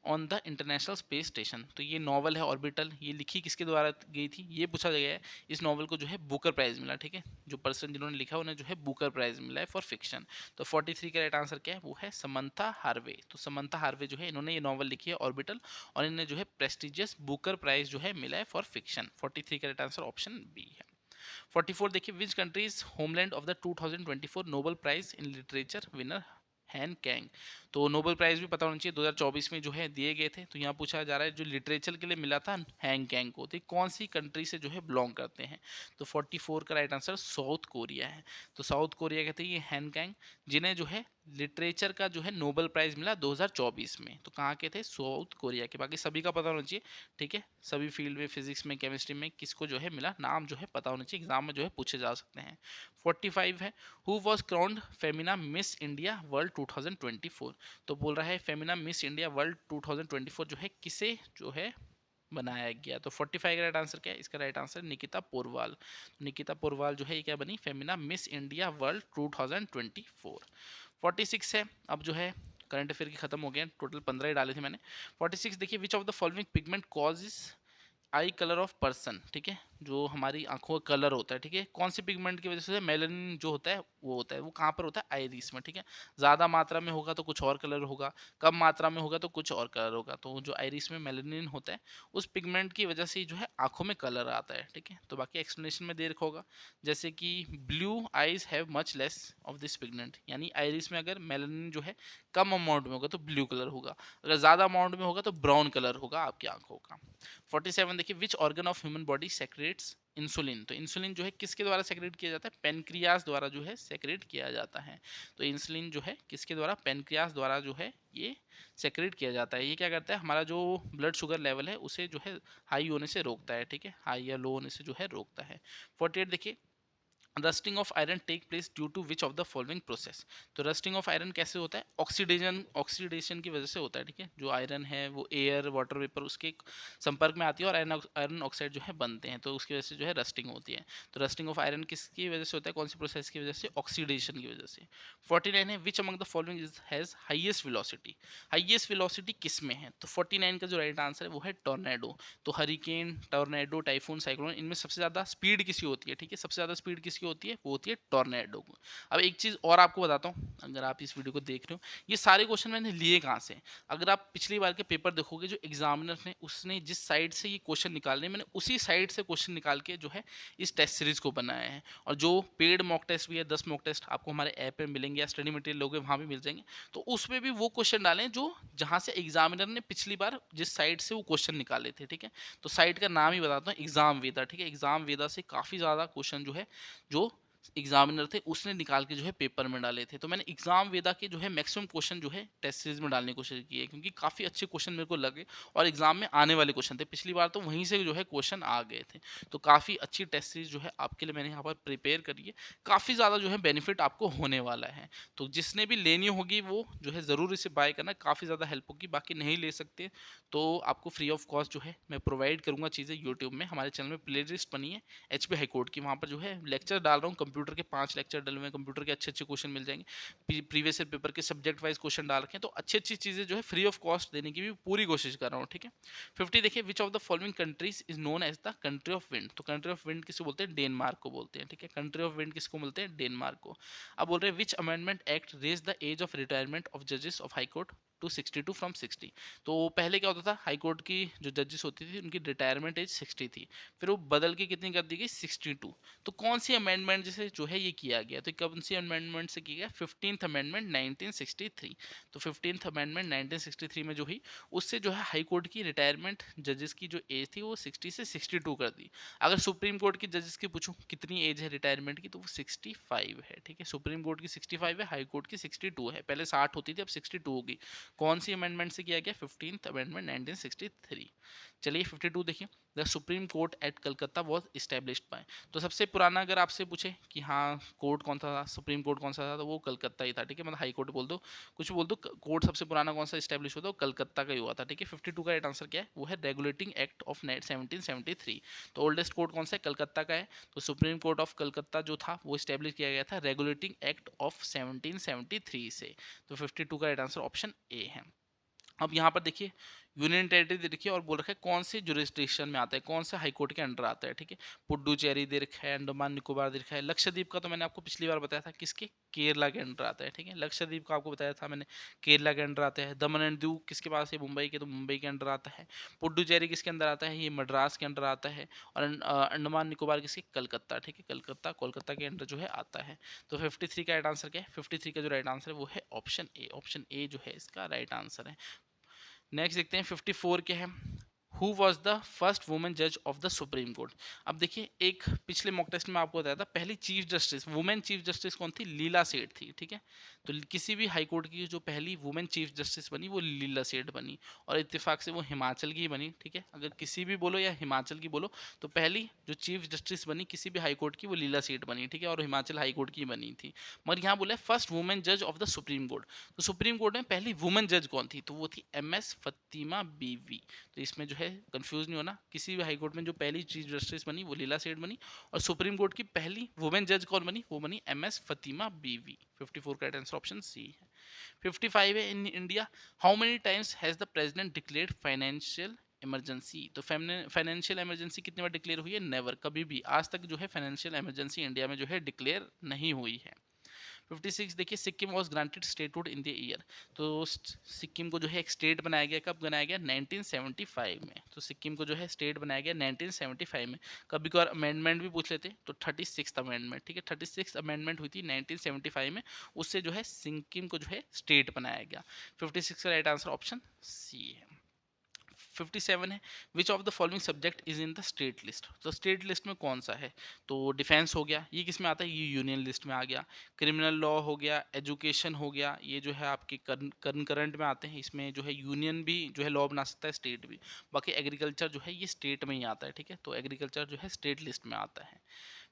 on the international space station. तो ये नॉवल है ऑर्बिटल, ये लिखी किसके द्वारा गई थी, ये पूछा गया है। इस नॉवल को जो है बुकर प्राइज मिला, ठीक है, जो पर्सन जिन्होंने लिखा उन्हें जो है बुकर प्राइज मिला है फॉर फिक्शन। तो 43 का राइट आंसर क्या है, वो है समंथा हार्वे। तो समंथा हार्वे जो है इन्होंने ये नॉवल लिखी है ऑर्बिटल, और इन्हें जो है प्रेस्टिजियस बुकर प्राइज जो है मिला है फॉर फिक्शन। 43 का राइट आंसर ऑप्शन बी है। 44 देखिए, which country is homeland of the 2024 Nobel prize in literature winner Han Kang. तो नोबेल प्राइज भी पता होना चाहिए, 2024 में जो है दिए गए थे। तो यहाँ पूछा जा रहा है जो लिटरेचर के लिए मिला था हैंग कैंग को, तो कौन सी कंट्री से जो है बिलोंग करते हैं। तो 44 का राइट आंसर साउथ कोरिया है। तो साउथ कोरिया कहते हैं ये हैंग कैंग, जिन्हें जो है लिटरेचर का जो है नोबेल प्राइज मिला 2024 में। तो कहाँ के थे, साउथ कोरिया के। बाकी सभी का पता होना चाहिए, ठीक है, सभी फील्ड में, फिजिक्स में, केमिस्ट्री में किसको जो है मिला, नाम जो है पता होना चाहिए, एग्जाम में जो है पूछे जा सकते हैं। 45 है, who was crowned Femina miss India world 2024। तो बोल रहा है फेमिना मिस इंडिया वर्ल्ड 2024 जो है किसे जो है बनाया गया। तो 45 का राइट आंसर क्या है, इसका राइट आंसर निकिता पोरवाल। निकिता पोरवाल जो है ये क्या बनी, फेमिना मिस इंडिया वर्ल्ड 2024। 46 है, अब जो है करंट अफेयर की खत्म हो गया, टोटल 15 ही डाले थे मैंने। 46 देखिए, which of the following pigment causes I colour of person, ठीक है, जो हमारी आंखों का कलर होता है, ठीक है, कौन सी पिगमेंट की वजह से, मेलानिन जो होता है वो होता है, वो कहाँ पर होता है, आइरिस में, ठीक है। ज़्यादा मात्रा में होगा तो कुछ और कलर होगा, कम मात्रा में होगा तो कुछ और कलर होगा। तो जो आइरिस में मेलानिन होता है, उस पिगमेंट की वजह से जो है आंखों में कलर आता है, ठीक है। तो बाकी एक्सप्लेनेशन में दे रखा होगा, जैसे कि blue eyes have much less of this pigment, यानी आइरिस में अगर मेलानिन जो है कम अमाउंट में होगा तो ब्लू कलर होगा, अगर ज़्यादा अमाउंट में होगा तो ब्राउन कलर होगा आपकी आंखों का। 47 देखिए, which organ of human body secrets insulin. तो इंसुलिन जो है किसके द्वारा सेक्रेट किया जाता है, पेनक्रियास द्वारा जो है सेक्रेट किया जाता है। तो इंसुलिन जो है किसके द्वारा, पेनक्रियास द्वारा जो है ये सेक्रेट किया जाता है। ये क्या करता है, हमारा जो ब्लड शुगर लेवल है उसे जो है हाई होने से रोकता है, ठीक है, हाई या लो होने से जो है रोकता है। 48 देखिए, rusting of iron take place due to which of the following process. तो रस्टिंग ऑफ आयरन कैसे होता है, ऑक्सीडेशन की वजह से होता है, ठीक है। जो आयरन है वो एयर वाटर वेपर उसके संपर्क में आती है और आयरन ऑक्साइड जो है बनते हैं, तो उसकी वजह से जो है रस्टिंग होती है। तो रस्टिंग ऑफ आयरन किसकी वजह से होता है, कौन सी प्रोसेस की वजह से, ऑक्सीडेशन की वजह से। 49 है, which among the following is has highest velocity. Highest velocity किस में है, तो 49 का जो राइट आंसर है वो है टॉर्नेडो। तो हरिकेन, टॉर्नेडो, टाइफून, साइक्लोन, इनमें सबसे ज़्यादा स्पीड किसी होती है, ठीक है, सबसे ज़्यादा स्पीड किसकी होती है, वो होती है टॉर्नेडो को। अब एक चीज़ और आपको बताता हूँ, अगर आप इस वीडियो को देख रहे हो, ये सारे क्वेश्चन मैंने लिए कहाँ से। अगर आप पिछली बार के पेपर देखोगे, जो एग्जामिनर ने उसने जिस साइड से ये क्वेश्चन निकालने, मैंने उसी साइड से क्वेश्चन निकाल के जो है इस टेस्ट सीरीज को बनाया है। और जो पेड मॉक टेस्ट भी है, 10 मॉक टेस्ट आपको हमारे ऐप पे मिलेंगे, या स्टडी मटेरियल लोगे वहाँ भी मिल जाएंगे। तो उसमें भी वो क्वेश्चन डालें जो जहाँ से एग्जामिनर ने पिछली बार जिस साइड से वो क्वेश्चन निकाले थे, ठीक है। तो साइट का नाम ही बताता हूँ, एग्जाम वेदा, ठीक है। एग्जाम वेदा से काफ़ी ज़्यादा क्वेश्चन जो है, जो एग्जामिनर थे उसने निकाल के जो है पेपर में डाले थे। तो मैंने एग्जाम वेदा के जो है मैक्सिमम क्वेश्चन जो है टेस्ट सीरीज में डालने की कोशिश की है, क्योंकि काफ़ी अच्छे क्वेश्चन मेरे को लगे और एग्जाम में आने वाले क्वेश्चन थे। पिछली बार तो वहीं से जो है क्वेश्चन आ गए थे। तो काफ़ी अच्छी टेस्ट सीरीज जो है आपके लिए मैंने यहाँ पर प्रिपेयर करी है। काफ़ी ज़्यादा जो है बेनिफिट आपको होने वाला है। तो जिसने भी लेनी होगी वो जो है ज़रूर इसे बाय करना, काफ़ी ज़्यादा हेल्प होगी। बाकी नहीं ले सकते तो आपको फ्री ऑफ कॉस्ट जो है मैं प्रोवाइड करूँगा चीज़ें यूट्यूब में। हमारे चैनल में प्ले लिस्ट बनी है एचपी हाईकोर्ट की, वहाँ पर जो है लेक्चर डाल रहा हूँ। कंप्यूटर के 5 लेक्चर डले हुए हैं, कंप्यूटर के अच्छे अच्छे क्वेश्चन मिल जाएंगे। प्रीवियस ईयर पेपर के सब्जेक्ट वाइज क्वेश्चन डाल रखे हैं। तो अच्छी अच्छी चीज़ें जो है फ्री ऑफ कॉस्ट देने की भी पूरी कोशिश कर रहा हूँ, ठीक है। 50 देखिए, which of the following countries is known as the country of wind. तो कंट्री ऑफ विंड किसको बोलते हैं, डेनमार्क को बोलते हैं, ठीक है। कंट्री ऑफ विंड किसको बोलते हैं, डेनमार्क को। अब बोल रहे हैं, which amendment act raise the age of retirement of जजेस of high court to 62 from 60। तो पहले क्या होता था, हाई कोर्ट की जो जजेस होती थी उनकी रिटायरमेंट एज 60 थी, फिर वो बदल के कितनी कर दी गई, 62। तो कौन सी अमेंडमेंट जिसे जो है ये किया गया, तो कौन सी अमेंडमेंट से किया गया, 15th अमेंडमेंट 1963। तो 15th अमेंडमेंट 1963 में जो हुई, उससे जो है हाई कोर्ट की रिटायरमेंट जजेस की जो एज थी वो 60 से 62 कर दी। अगर सुप्रीम कोर्ट की जजेस की पूछूं कितनी एज है रिटायरमेंट की, तो वो 65 है, ठीक है। सुप्रीम कोर्ट की 65 है, हाई कोर्ट की 62 है। पहले 60 होती थी, अब 62 होगी। कौन सी अमेंडमेंट से किया गया, 15th अमेंडमेंट 1963। चलिए 52 देखिए, the supreme court at Calcutta was established bye. तो सबसे पुराना अगर आपसे पूछे कि हाँ कोर्ट कौन सा था, सुप्रीम कोर्ट कौन सा था, तो वो कलकत्ता ही था, ठीक है। मतलब हाई कोर्ट बोल दो, कुछ बोल दो, कोर्ट सबसे पुराना कौन सा इस्टेब्लिश हुआ था, कलकत्ता का ही हुआ था, ठीक है। 52 का राइट आंसर क्या है, वो है रेगुलेटिंग एक्ट ऑफ 1773। तो ओल्डेस्ट कोर्ट कौन सा है, कलकत्ता का है। तो सुप्रीम कोर्ट ऑफ कलकत्ता जो था वो इस्टेब्लिश किया गया था रेगुलेटिंग एक्ट ऑफ 1773 से। तो 52 का राइट आंसर ऑप्शन ए है। अब यहाँ पर देखिए यूनियन टेरिटरी देखिए और बोल रखा है कौन से जुरिस्डिक्शन में आता है, कौन से हाई कोर्ट के अंडर आता है, ठीक है। पुडुचेरी दे रखा है, अंडमान निकोबार दे रखा है, लक्षद्वीप का तो मैंने आपको पिछली बार बताया था किसके, केरला के अंडर आता है, ठीक है। लक्षद्वीप का आपको बताया था मैंने, केरला के अंडर आता है। दमन एंड दीव किसके पास है, मुंबई के, तो मुंबई के अंडर आता है। पुडुचेरी किसके अंदर आता है, ये मद्रास के अंडर आता है। और अंडमान निकोबार किसके, कलकत्ता, ठीक है, कलकत्ता कोलकाता के अंडर जो है आता है। तो 53 का राइट आंसर क्या है, 53 का जो राइट आंसर है वो है ऑप्शन ए, ऑप्शन ए जो है इसका राइट आंसर है। नेक्स्ट देखते हैं 54 क्या है, who was the first women जज ऑफ द सुप्रीम कोर्ट। अब देखिए एक पिछले मॉक टेस्ट में आपको बताया था पहली chief justice, women chief justice कौन थी, लीला सेठ थी, ठीक है। तो किसी भी हाई कोर्ट की जो पहली वुमेन चीफ जस्टिस बनी वो लीला सेठ बनी, और इत्तेफाक से वो हिमाचल की ही बनी, ठीक है। अगर किसी भी बोलो या हिमाचल की बोलो, तो पहली जो चीफ जस्टिस बनी किसी भी हाई कोर्ट की वो लीला सेठ बनी, ठीक है, और हिमाचल हाई कोर्ट की बनी थी। मगर यहाँ बोला फर्स्ट वुमेन जज ऑफ द सुप्रीम कोर्ट, तो सुप्रीम कोर्ट में पहली वुमेन जज कौन थी, तो वो थी MS फतीमा बीवी। तो इसमें जो है कंफ्यूज नहीं होना, किसी भी हाई कोर्ट में जो पहली चीफ जस्टिस बनी वो लीला सेठ बनी, और सुप्रीम कोर्ट की पहली वुमेन जज कौन बनी, वो बनी MS फतीमा बीवी। 54 का आंसर ऑप्शन सी है। 55 है, in India how many times has the president declared financial emergency. तो फाइनेंशियल इमरजेंसी कितनी बार डिक्लेयर हुई है, नेवर, कभी भी आज तक जो है फाइनेंशियल इमरजेंसी इंडिया में जो है डिक्लेयर नहीं हुई है। 56 देखिए Sikkim was granted statehood in the year. तो सिक्किम को जो है एक स्टेट बनाया गया, कब बनाया गया, 1975 में। तो सिक्किम को जो है स्टेट बनाया गया 1975 में। कभी कभार अमेंडमेंट भी पूछ लेते, तो 36th अमेंडमेंट, ठीक है, 36th अमेंडमेंट हुई थी 1975 में, उससे जो है सिक्किम को जो है स्टेट बनाया गया। 56 का राइट आंसर ऑप्शन सी है। 57 है, which of the following subject is in the state list. तो स्टेट लिस्ट में कौन सा है, तो डिफेंस हो गया, ये किस में आता है, ये यूनियन लिस्ट में आ गया। क्रिमिनल लॉ हो गया, एजुकेशन हो गया, ये जो है आपके करंट में आते हैं, इसमें जो है यूनियन भी जो है लॉ बना सकता है, स्टेट भी। बाकी एग्रीकल्चर जो है ये स्टेट में ही आता है, ठीक है, तो एग्रीकल्चर जो है स्टेट लिस्ट में आता है।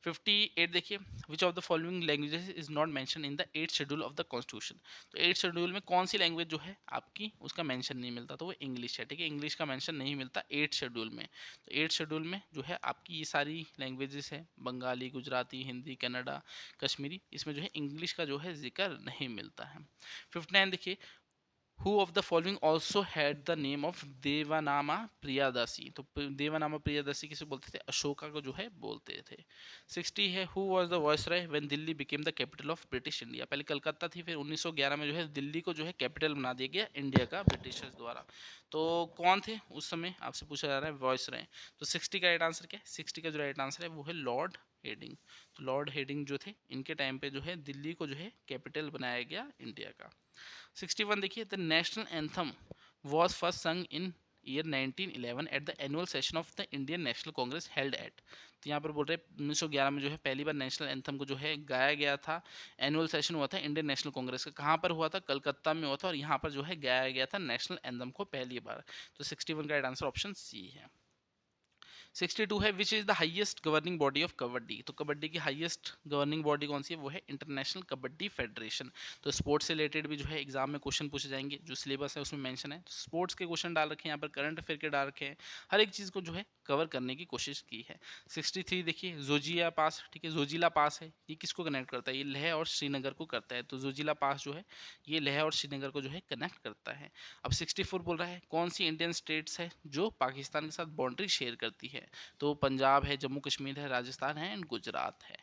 58 देखिए, which of the following languages is not mention in the 8th schedule of the constitution. तो 8th शेड्यूल में कौन सी लैंग्वेज जो है आपकी उसका मेंशन नहीं मिलता, तो वो इंग्लिश है, ठीक है, इंग्लिश का मेंशन नहीं मिलता 8th शेड्यूल में। तो 8th शेड्यूल में जो है आपकी ये सारी लैंग्वेजेस है, बंगाली, गुजराती, हिंदी, कन्नड़ा, कश्मीरी, इसमें जो है इंग्लिश का जो है जिक्र नहीं मिलता है। 59 देखिए, who of the following also had the name of Devanama Priyadasi. तो देवानामा प्रियादासी किसे बोलते थे, अशोका को जो है बोलते थे। 60 है, who was the viceroy when Delhi became the capital of British India. पहले कलकत्ता थी, फिर 1911 में जो है दिल्ली को जो है कैपिटल बना दिया गया इंडिया का ब्रिटिशर्स द्वारा। तो कौन थे उस समय, आपसे पूछा जा रहा है वॉइसरॉय। तो 60 का राइट आंसर क्या है, 60 का जो राइट आंसर है वो है लॉर्ड हेडिंग। तो लॉर्ड हेडिंग जो थे इनके टाइम पे जो है दिल्ली को जो है कैपिटल बनाया गया इंडिया का। 61 देखिए, the national anthem was first sung in year 1911 at the annual session of the Indian National Congress held at. तो यहाँ पर बोल रहे हैं 1911 में जो है पहली बार नेशनल एंथम को जो है गाया गया था, एनुअल सेशन हुआ था इंडियन नेशनल कांग्रेस का, कहाँ पर हुआ था, कलकत्ता में हुआ था, और यहाँ पर जो है गाया गया था नेशनल एंथम को पहली बार। तो 61 का राइट आंसर ऑप्शन सी है। 62 है, which is the highest governing body of kabaddi. तो कबड्डी की हाईएस्ट गवर्निंग बॉडी कौन सी है, वो है इंटरनेशनल कबड्डी फेडरेशन। तो स्पोर्ट्स से रिलेटेड भी जो है एग्जाम में क्वेश्चन पूछे जाएंगे, जो सिलेबस है उसमें मेंशन है, तो स्पोर्ट्स के क्वेश्चन डाल रखे हैं यहाँ पर, करंट अफेयर के डाल रखे हैं, हर एक चीज़ को जो है कवर करने की कोशिश की है। 63 देखिए, जोजिया पास, ठीक है, जोजिला पास है, ये किसको कनेक्ट करता है, ये लेह और श्रीनगर को करता है। तो जोजिला पास जो है ये लेह और श्रीनगर को जो है कनेक्ट करता है। अब 64 बोल रहा है, कौन सी इंडियन स्टेट्स है जो पाकिस्तान के साथ बाउंड्री शेयर करती है। तो पंजाब है, जम्मू कश्मीर है, राजस्थान है एंड गुजरात है।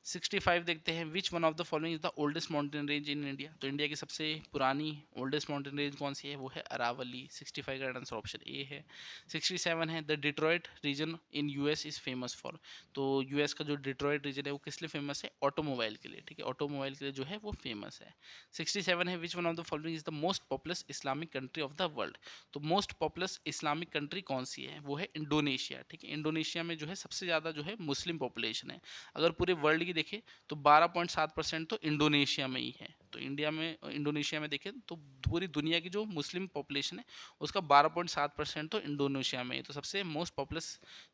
65 देखते हैं, which one of the following is the oldest mountain range in India. तो इंडिया की सबसे पुरानी ओल्डेस्ट माउंटेन रेंज कौन सी है, वो है अरावली। 65 का आंसर ऑप्शन ए है। 67 है, the Detroit region in US is famous for. तो यूएस का जो डिट्रॉइट रीजन है वो किस लिए फेमस है, ऑटोमोबाइल के लिए, ठीक है, ऑटोमोबाइल के लिए जो है वो फेमस है। 67 है, which one of the following is the most populous Islamic country of the world. तो मोस्ट पॉपुलस इस्लामिक कंट्री कौन सी है, वो है इंडोनेशिया, ठीक है, इंडोनेशिया में जो है सबसे ज़्यादा जो है मुस्लिम पॉपुलेशन है। अगर पूरे वर्ल्ड की देखें तो 12.7% तो इंडोनेशिया में ही है। तो इंडिया में इंडोनेशिया में देखें तो पूरी दुनिया की जो मुस्लिम पॉपुलेशन है उसका 12.7% तो इंडोनेशिया में है। तो सबसे मोस्ट पॉपुलस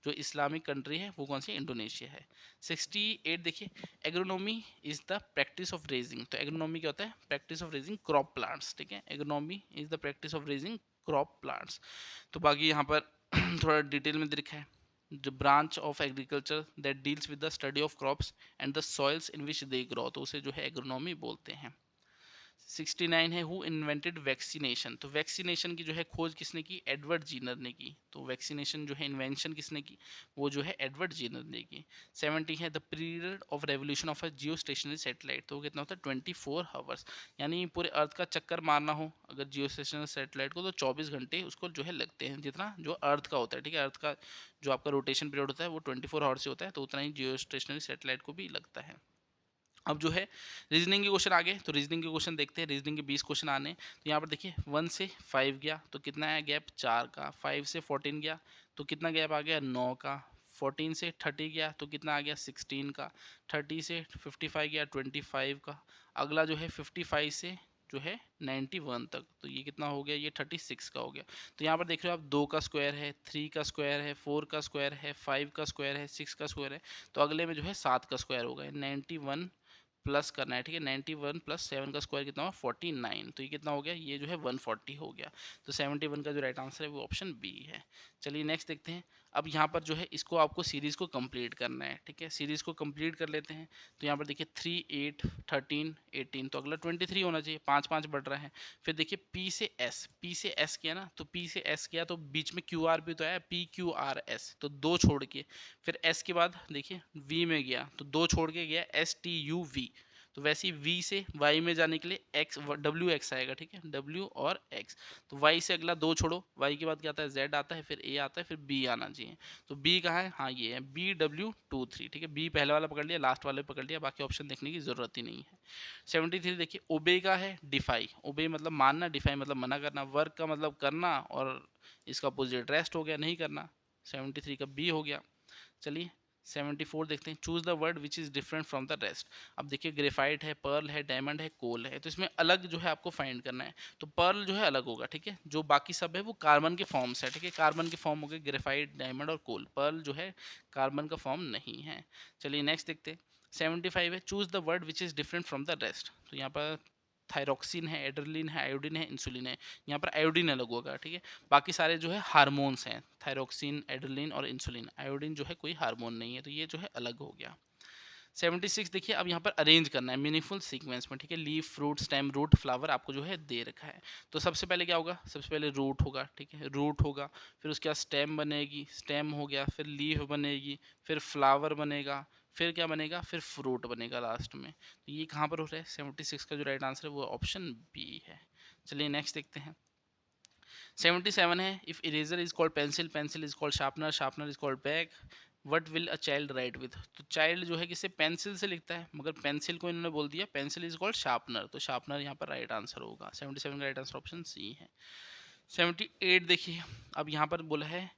जो इस्लामिक कंट्री है वो कौन सी, इंडोनेशिया है। 68 देखिए, agronomy is the practice of raising. तो एग्रोनॉमी क्या होता है, practice of raising crop plants, ठीक है, agronomy is the practice of raising crop plants. तो बाकी यहाँ पर थोड़ा डिटेल में दिखा है, the branch of agriculture that deals with the study of crops and the soils in which they grow, तो उसे जो है एग्रोनॉमी बोलते हैं। 69 है हु इन्वेंटेड वैक्सीनेशन, तो वैक्सीनेशन की जो है खोज किसने की, एडवर्ड जीनर ने की। तो वैक्सीनेशन जो है इन्वेंशन किसने की, वो जो है एडवर्ड जीनर ने की। 70 है the period of revolution of a Jio stationery satellite, तो वो कितना होता है 24 आवर्स, यानी पूरे अर्थ का चक्कर मारना हो अगर जियो स्टेशनरी सैटेलाइट को तो 24 घंटे उसको जो है लगते हैं, जितना जो अर्थ का होता है, ठीक है। अर्थ का जो आपका रोटेशन पीरियड होता है वो 24 आवर्स से होता है, तो उतना ही जियो स्टेशनरी सैटेलाइट को भी लगता है। अब जो है रीजनिंग के क्वेश्चन आ गए, तो रीजनिंग के क्वेश्चन देखते हैं। रीजनिंग के 20 क्वेश्चन आने, तो यहाँ पर देखिए 1 से 5 गया तो कितना आया गैप 4 का, 5 से 14 गया तो कितना गैप आ गया 9 का, 14 से 30 गया तो कितना आ गया 16 का, 30 से 55 गया 25 का, अगला जो है 55 से जो है 91 तक, तो ये कितना हो गया, ये 36 का हो गया। तो यहाँ पर देख रहे हो आप 2 का स्क्वायर है, 3 का स्क्वायर है, 4 का स्क्वायर है, 5 का स्क्वायर है, 6 का स्क्वायर है, तो अगले में जो है 7 का स्क्वायर होगा, 91 प्लस करना है, ठीक है। 91 प्लस 7 का स्क्वायर कितना हुआ 49, तो ये कितना हो गया, ये जो है 140 हो गया। तो 71 का जो राइट आंसर है वो ऑप्शन बी है। चलिए नेक्स्ट देखते हैं। अब यहाँ पर जो है इसको आपको सीरीज़ को कंप्लीट करना है, ठीक है। सीरीज़ को कंप्लीट कर लेते हैं, तो यहाँ पर देखिए 3 8 13 18, तो अगला 23 होना चाहिए, 5 5 बढ़ रहा है। फिर देखिए पी से एस किया ना, तो पी से एस किया तो बीच में क्यू आर भी तो आया, पी क्यू आर एस, तो 2 छोड़ के, फिर एस के बाद देखिए वी में गया तो 2 छोड़ के गया एस टी यू वी, तो वैसे ही वी से वाई में जाने के लिए एक्स डब्ल्यू एक्स आएगा, ठीक है, डब्ल्यू और एक्स। तो वाई से अगला 2 छोड़ो, वाई के बाद क्या आता है जेड आता है, फिर ए आता है, फिर बी आना चाहिए। तो बी कहाँ है, हाँ ये है बी डब्ल्यू 23, ठीक है। बी पहले वाला पकड़ लिया, लास्ट वाले पकड़ लिया, बाकी ऑप्शन देखने की जरूरत ही नहीं है। 73 देखिए ओबे का है, डिफाई, ओबे मतलब मानना, डिफाई मतलब मना करना, वर्क का मतलब करना, और इसका अपोजिट रेस्ट हो गया नहीं करना। 73 का बी हो गया। चलिए 74 देखते हैं, choose the word which is different from the rest. अब देखिए ग्रेफाइट है, पर्ल है, डायमंड है, कोल है, तो इसमें अलग जो है आपको फाइंड करना है। तो पर्ल जो है अलग होगा, ठीक है। जो बाकी सब है वो कार्बन के फॉर्म्स है, ठीक है। कार्बन के फॉर्म हो गए ग्रेफाइट, डायमंड और कोल, पर्ल जो है कार्बन का फॉर्म नहीं है। चलिए नेक्स्ट देखते हैं। 75 है, choose the word which is different from the rest, तो यहाँ पर थायरोक्सिन है, एड्रेलिन है, आयोडीन है, इंसुलिन है, यहाँ पर आयोडीन अलग होगा, ठीक है। बाकी सारे जो है हार्मोन्स हैं, थायरोक्सिन, एड्रेलिन और इंसुलिन, आयोडीन जो है कोई हार्मोन नहीं है, तो ये जो है अलग हो गया। 76 देखिए, अब यहाँ पर अरेंज करना है मीनिंगफुल सीक्वेंस में, ठीक है। Leaf, fruit, stem, root, flower आपको जो है दे रखा है। तो सबसे पहले क्या होगा, सबसे पहले रूट होगा, ठीक है, रूट होगा, फिर उसके बाद स्टेम बनेगी, स्टेम हो गया, फिर लीफ बनेगी, फिर फ्लावर बनेगा, फिर क्या बनेगा, फिर फ्रूट बनेगा लास्ट में। तो ये कहाँ पर हो रहा है, 76 का जो राइट आंसर है वो ऑप्शन बी है। चलिए नेक्स्ट देखते हैं। 77 है, if eraser is called pencil, pencil is called sharpener, sharpener is called bag, what will a child right with, तो चाइल्ड जो है किसे पेंसिल से लिखता है, मगर पेंसिल को इन्होंने बोल दिया पेंसिल इज कॉल्ड शार्पनर, तो शार्पनर यहाँ पर राइट आंसर होगा। 77 का राइट आंसर ऑप्शन सी है। 78 देखिए, अब यहाँ पर बोला है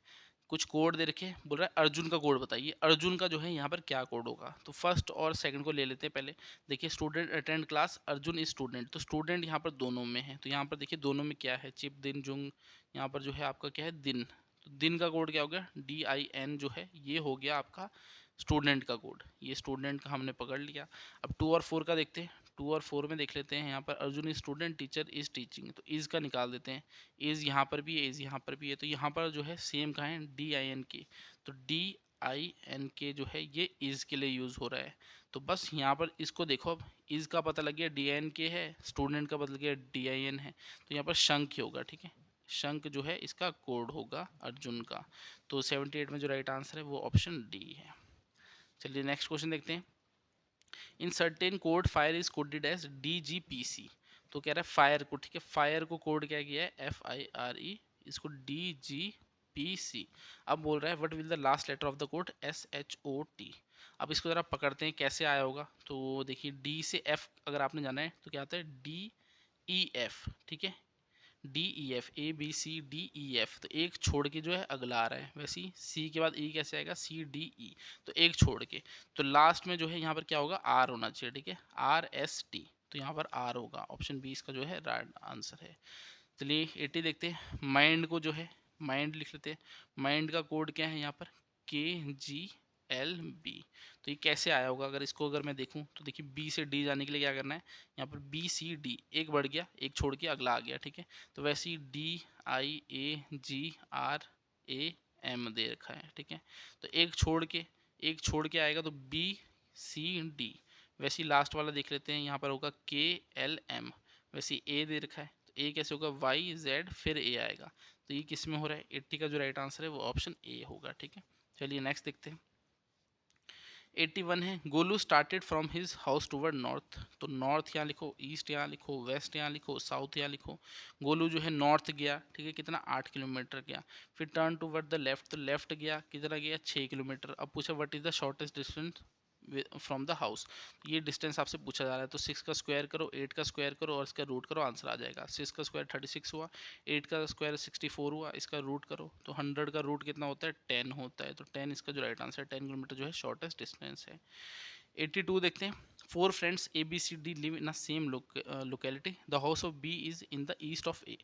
कुछ कोड दे रखे, बोल रहा है अर्जुन का कोड बताइए। अर्जुन का जो है यहाँ पर क्या कोड होगा, तो फर्स्ट और सेकंड को ले लेते हैं पहले। देखिए student attend class, Arjun is student, तो स्टूडेंट यहाँ पर दोनों में है, तो यहाँ पर देखिए दोनों में क्या है, चिप दिन जुंग, यहाँ पर जो है आपका क्या है दिन, तो दिन का कोड क्या हो गया DIN, जो है ये हो गया आपका स्टूडेंट का कोड, ये स्टूडेंट का हमने पकड़ लिया। अब 2 और 4 का देखते हैं, 2 और 4 में देख लेते हैं। यहाँ पर Arjun is student, teacher is teaching, तो इज का निकाल देते हैं, इज यहाँ पर भी है, इज यहाँ पर भी है, तो यहाँ पर जो है सेम कहाँ है DINK, तो DINK जो है ये इज के लिए यूज हो रहा है। तो बस यहाँ पर इसको देखो, अब इज का पता लग गया DINK है, स्टूडेंट का पता लग गया DIN है, तो यहाँ पर शंख होगा, ठीक है। शंख जो है इसका कोड होगा अर्जुन का। तो 78 में जो राइट आंसर है वो ऑप्शन डी है। चलिए नेक्स्ट क्वेश्चन देखते हैं। In certain code fire is coded as DGPC, तो कह रहा है फायर को, ठीक है, फायर को कोड क्या किया है FIRE, इसको DGPC। अब बोल रहा है what will the last letter of the code SHOT। अब इसको जरा पकड़ते हैं कैसे आया होगा, तो देखिए D से F अगर आपने जाना है तो क्या आता है DEF, ठीक है, DEF ABCDEF, तो एक छोड़ के जो है अगला आ रहा है, वैसे ही C के बाद E कैसे आएगा CDE, तो एक छोड़ के, तो लास्ट में जो है यहाँ पर क्या होगा R होना चाहिए, ठीक है, RST, तो यहाँ पर R होगा, ऑप्शन बी इसका जो है राइट आंसर है। चलिए 80 देखते हैं। माइंड को जो है माइंड लिख लेते हैं, माइंड का कोड क्या है यहाँ पर KGLB, तो ये कैसे आया होगा, अगर इसको अगर मैं देखूं तो देखिए B से D जाने के लिए क्या करना है, यहाँ पर BCD एक बढ़ गया, एक छोड़ के अगला आ गया, ठीक है। तो वैसे ही DIAGRAM दे रखा है, ठीक है, तो एक छोड़ के आएगा तो BCD, वैसे ही लास्ट वाला देख लेते हैं, यहाँ पर होगा KLM, वैसे ए दे रखा है, तो ए कैसे होगा, वाई जेड फिर ए आएगा, तो ये किस में हो रहा है, 80 का जो राइट आंसर है वो ऑप्शन ए होगा। ठीक है, चलिए नेक्स्ट देखते हैं। 81 है, Golu started from his house toward north. तो नॉर्थ यहाँ लिखो, ईस्ट यहाँ लिखो, वेस्ट यहाँ लिखो, साउथ यहाँ लिखो। गोलू जो है नॉर्थ गया, ठीक है, कितना 8 किलोमीटर गया। फिर टर्न टूवर्ड द लेफ्ट, तो लेफ्ट गया, कितना गया 6 किलोमीटर। अब पूछा what is the shortest distance from the house. ये डिस्टेंस आपसे पूछा जा रहा है, तो 6 का स्क्वायर करो, 8 का स्क्वायर करो और इसका रूट करो, आंसर आ जाएगा। 6 का स्क्वायर 36 हुआ, 8 का स्क्वायर 64 हुआ, इसका रूट करो तो 100 का रूट कितना होता है, 10 होता है। तो 10 इसका जो राइट आंसर है, 10 किलोमीटर जो है शॉर्टेस्ट डिस्टेंस है। 82 देखते हैं। 4 friends A B C D live in a same locality, the house of B is in the east of A.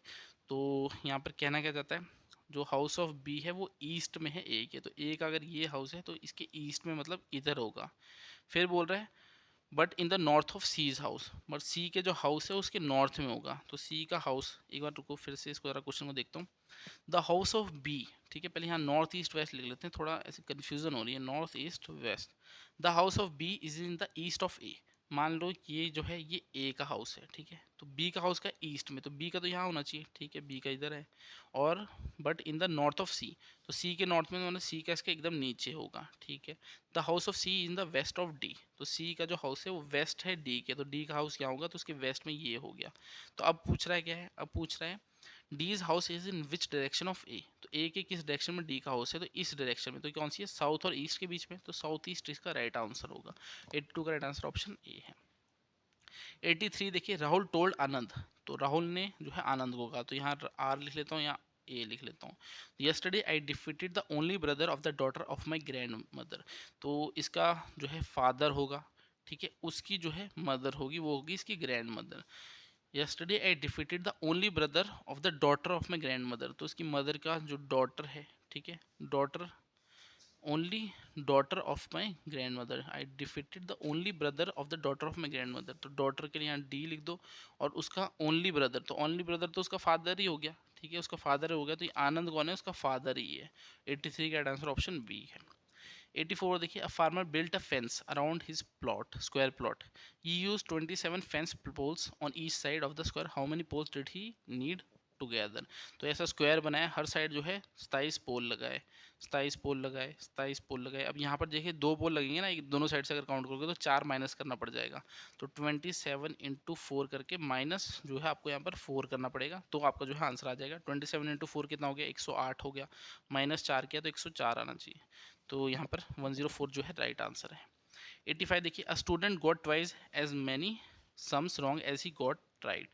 तो यहाँ पर कहना क्या जाता है, जो हाउस ऑफ बी है वो ईस्ट में है ए के, तो ए का अगर ये हाउस है तो इसके ईस्ट में मतलब इधर होगा। फिर बोल रहा है but in the north of C's house, but C के जो हाउस है उसके नॉर्थ में होगा। तो सी का हाउस, एक बार रुको फिर से इसको जरा क्वेश्चन को देखता हूँ। द हाउस ऑफ बी, ठीक है, पहले यहाँ नॉर्थ ईस्ट वेस्ट लिख लेते हैं, थोड़ा ऐसे कन्फ्यूजन हो रही है, north east west. The house of B is in the east of A. मान लो ये जो है ये ए का हाउस है, ठीक है, तो बी का हाउस का ईस्ट में, तो बी का तो यहाँ होना चाहिए, ठीक है, बी का इधर है। और but in the north of C, तो सी के नॉर्थ में मतलब सी का इसके एकदम नीचे होगा, ठीक है। The house of C in the west of D, तो सी का जो हाउस है वो वेस्ट है डी के, तो डी का हाउस क्या होगा, तो उसके वेस्ट में ये हो गया। तो अब पूछ रहा है क्या है, अब पूछ रहा है D's house is in which direction of A, तो ए के किस डायरेक्शन में डी का हाउस है, तो इस डायरेक्शन में, तो कौन सी है, साउथ और ईस्ट के बीच में, तो साउथ ईस्ट इसका राइट आंसर होगा। 82 का राइट आंसर ऑप्शन ए है। 83 देखिए, राहुल टोल्ड आनंद, तो राहुल ने जो है आनंद को कहा, तो यहाँ आर लिख लेता हूँ, यहाँ ए लिख लेता हूँ। Yesterday I defeated the only brother of the daughter of my grand mother, तो इसका जो है फादर होगा, ठीक है, उसकी जो है मदर होगी वो होगी इसकी grand mother. Yesterday I defeated the only brother of the daughter of my grand mother, तो उसकी मदर का जो डॉटर है, ठीक है, daughter, only daughter of my grand mother, I defeated the only brother of the daughter of my grand mother, तो डॉटर के लिए यहाँ डी लिख दो, और उसका ओनली ब्रदर, तो ओनली ब्रदर तो उसका फादर ही हो गया, ठीक है, उसका फादर हो गया, तो ये आनंद कौन है, उसका फादर ही है। 83 का आंसर ऑप्शन बी है। 84 देखिए, a farmer built a fence around his plot, square plot, he used 27 fence poles on each side of the square, how many poles did he need together. तो ऐसा स्क्वायर बनाया, हर साइड जो है 27 पोल लगाए, 27 पोल लगाए, 27 पोल लगाए। अब यहाँ पर देखिए 2 पोल लगेंगे ना, एक दोनों साइड से अगर काउंट करोगे तो 4 माइनस करना पड़ जाएगा, तो 27 इंटू 4 करके माइनस जो है आपको यहाँ पर 4 करना पड़ेगा, तो आपका जो है आंसर आ जाएगा। 27 इंटू 4 कितना हो गया, 108 हो गया, माइनस 4 किया तो 104 आना चाहिए, तो यहाँ पर 104 जो है राइट आंसर है। 85 देखिए, a student got twice as many sums wrong as he got right,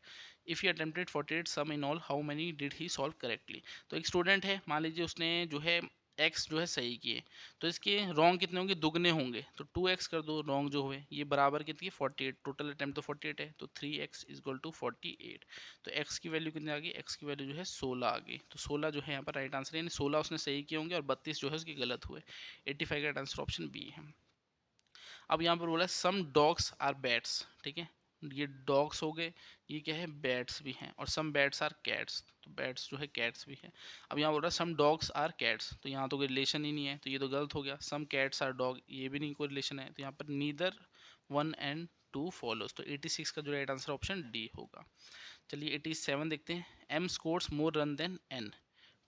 if he attempted 48 sum in all, how many did he solve correctly. तो एक स्टूडेंट है, मान लीजिए उसने जो है एक्स जो है सही किए, तो इसके रॉन्ग कितने होंगे, दुगने होंगे, तो 2x कर दो, रॉन्ग जो हुए ये बराबर कितनी है 48, टोटल अटेम्प्ट तो 48 है, तो 3x इज इक्वल टू 48। तो x की वैल्यू कितनी आ गई, x की वैल्यू जो है 16 आ गई, तो 16 जो है यहाँ पर राइट आंसर, यानी 16 उसने सही किए होंगे और 32 जो है उसके गलत हुए। 85 का राइट आंसर ऑप्शन बी है। अब यहाँ पर बोला है सम डॉग्स आर बैट्स, ठीक है, ये डॉग्स हो गए, ये क्या है बैट्स भी हैं, और सम बैट्स आर कैट्स, तो बैट्स जो है कैट्स भी है। अब यहाँ बोल रहा है सम डॉग्स आर कैट्स, तो यहाँ तो कोई रिलेशन ही नहीं है, तो ये तो गलत हो गया। सम कैट्स आर डॉग, ये भी नहीं कोई रिलेशन है, तो यहाँ पर नीदर 1 एंड 2 फॉलोज, तो 86 का जो राइट आंसर ऑप्शन डी होगा। चलिए 87 देखते हैं, M scores more run than N,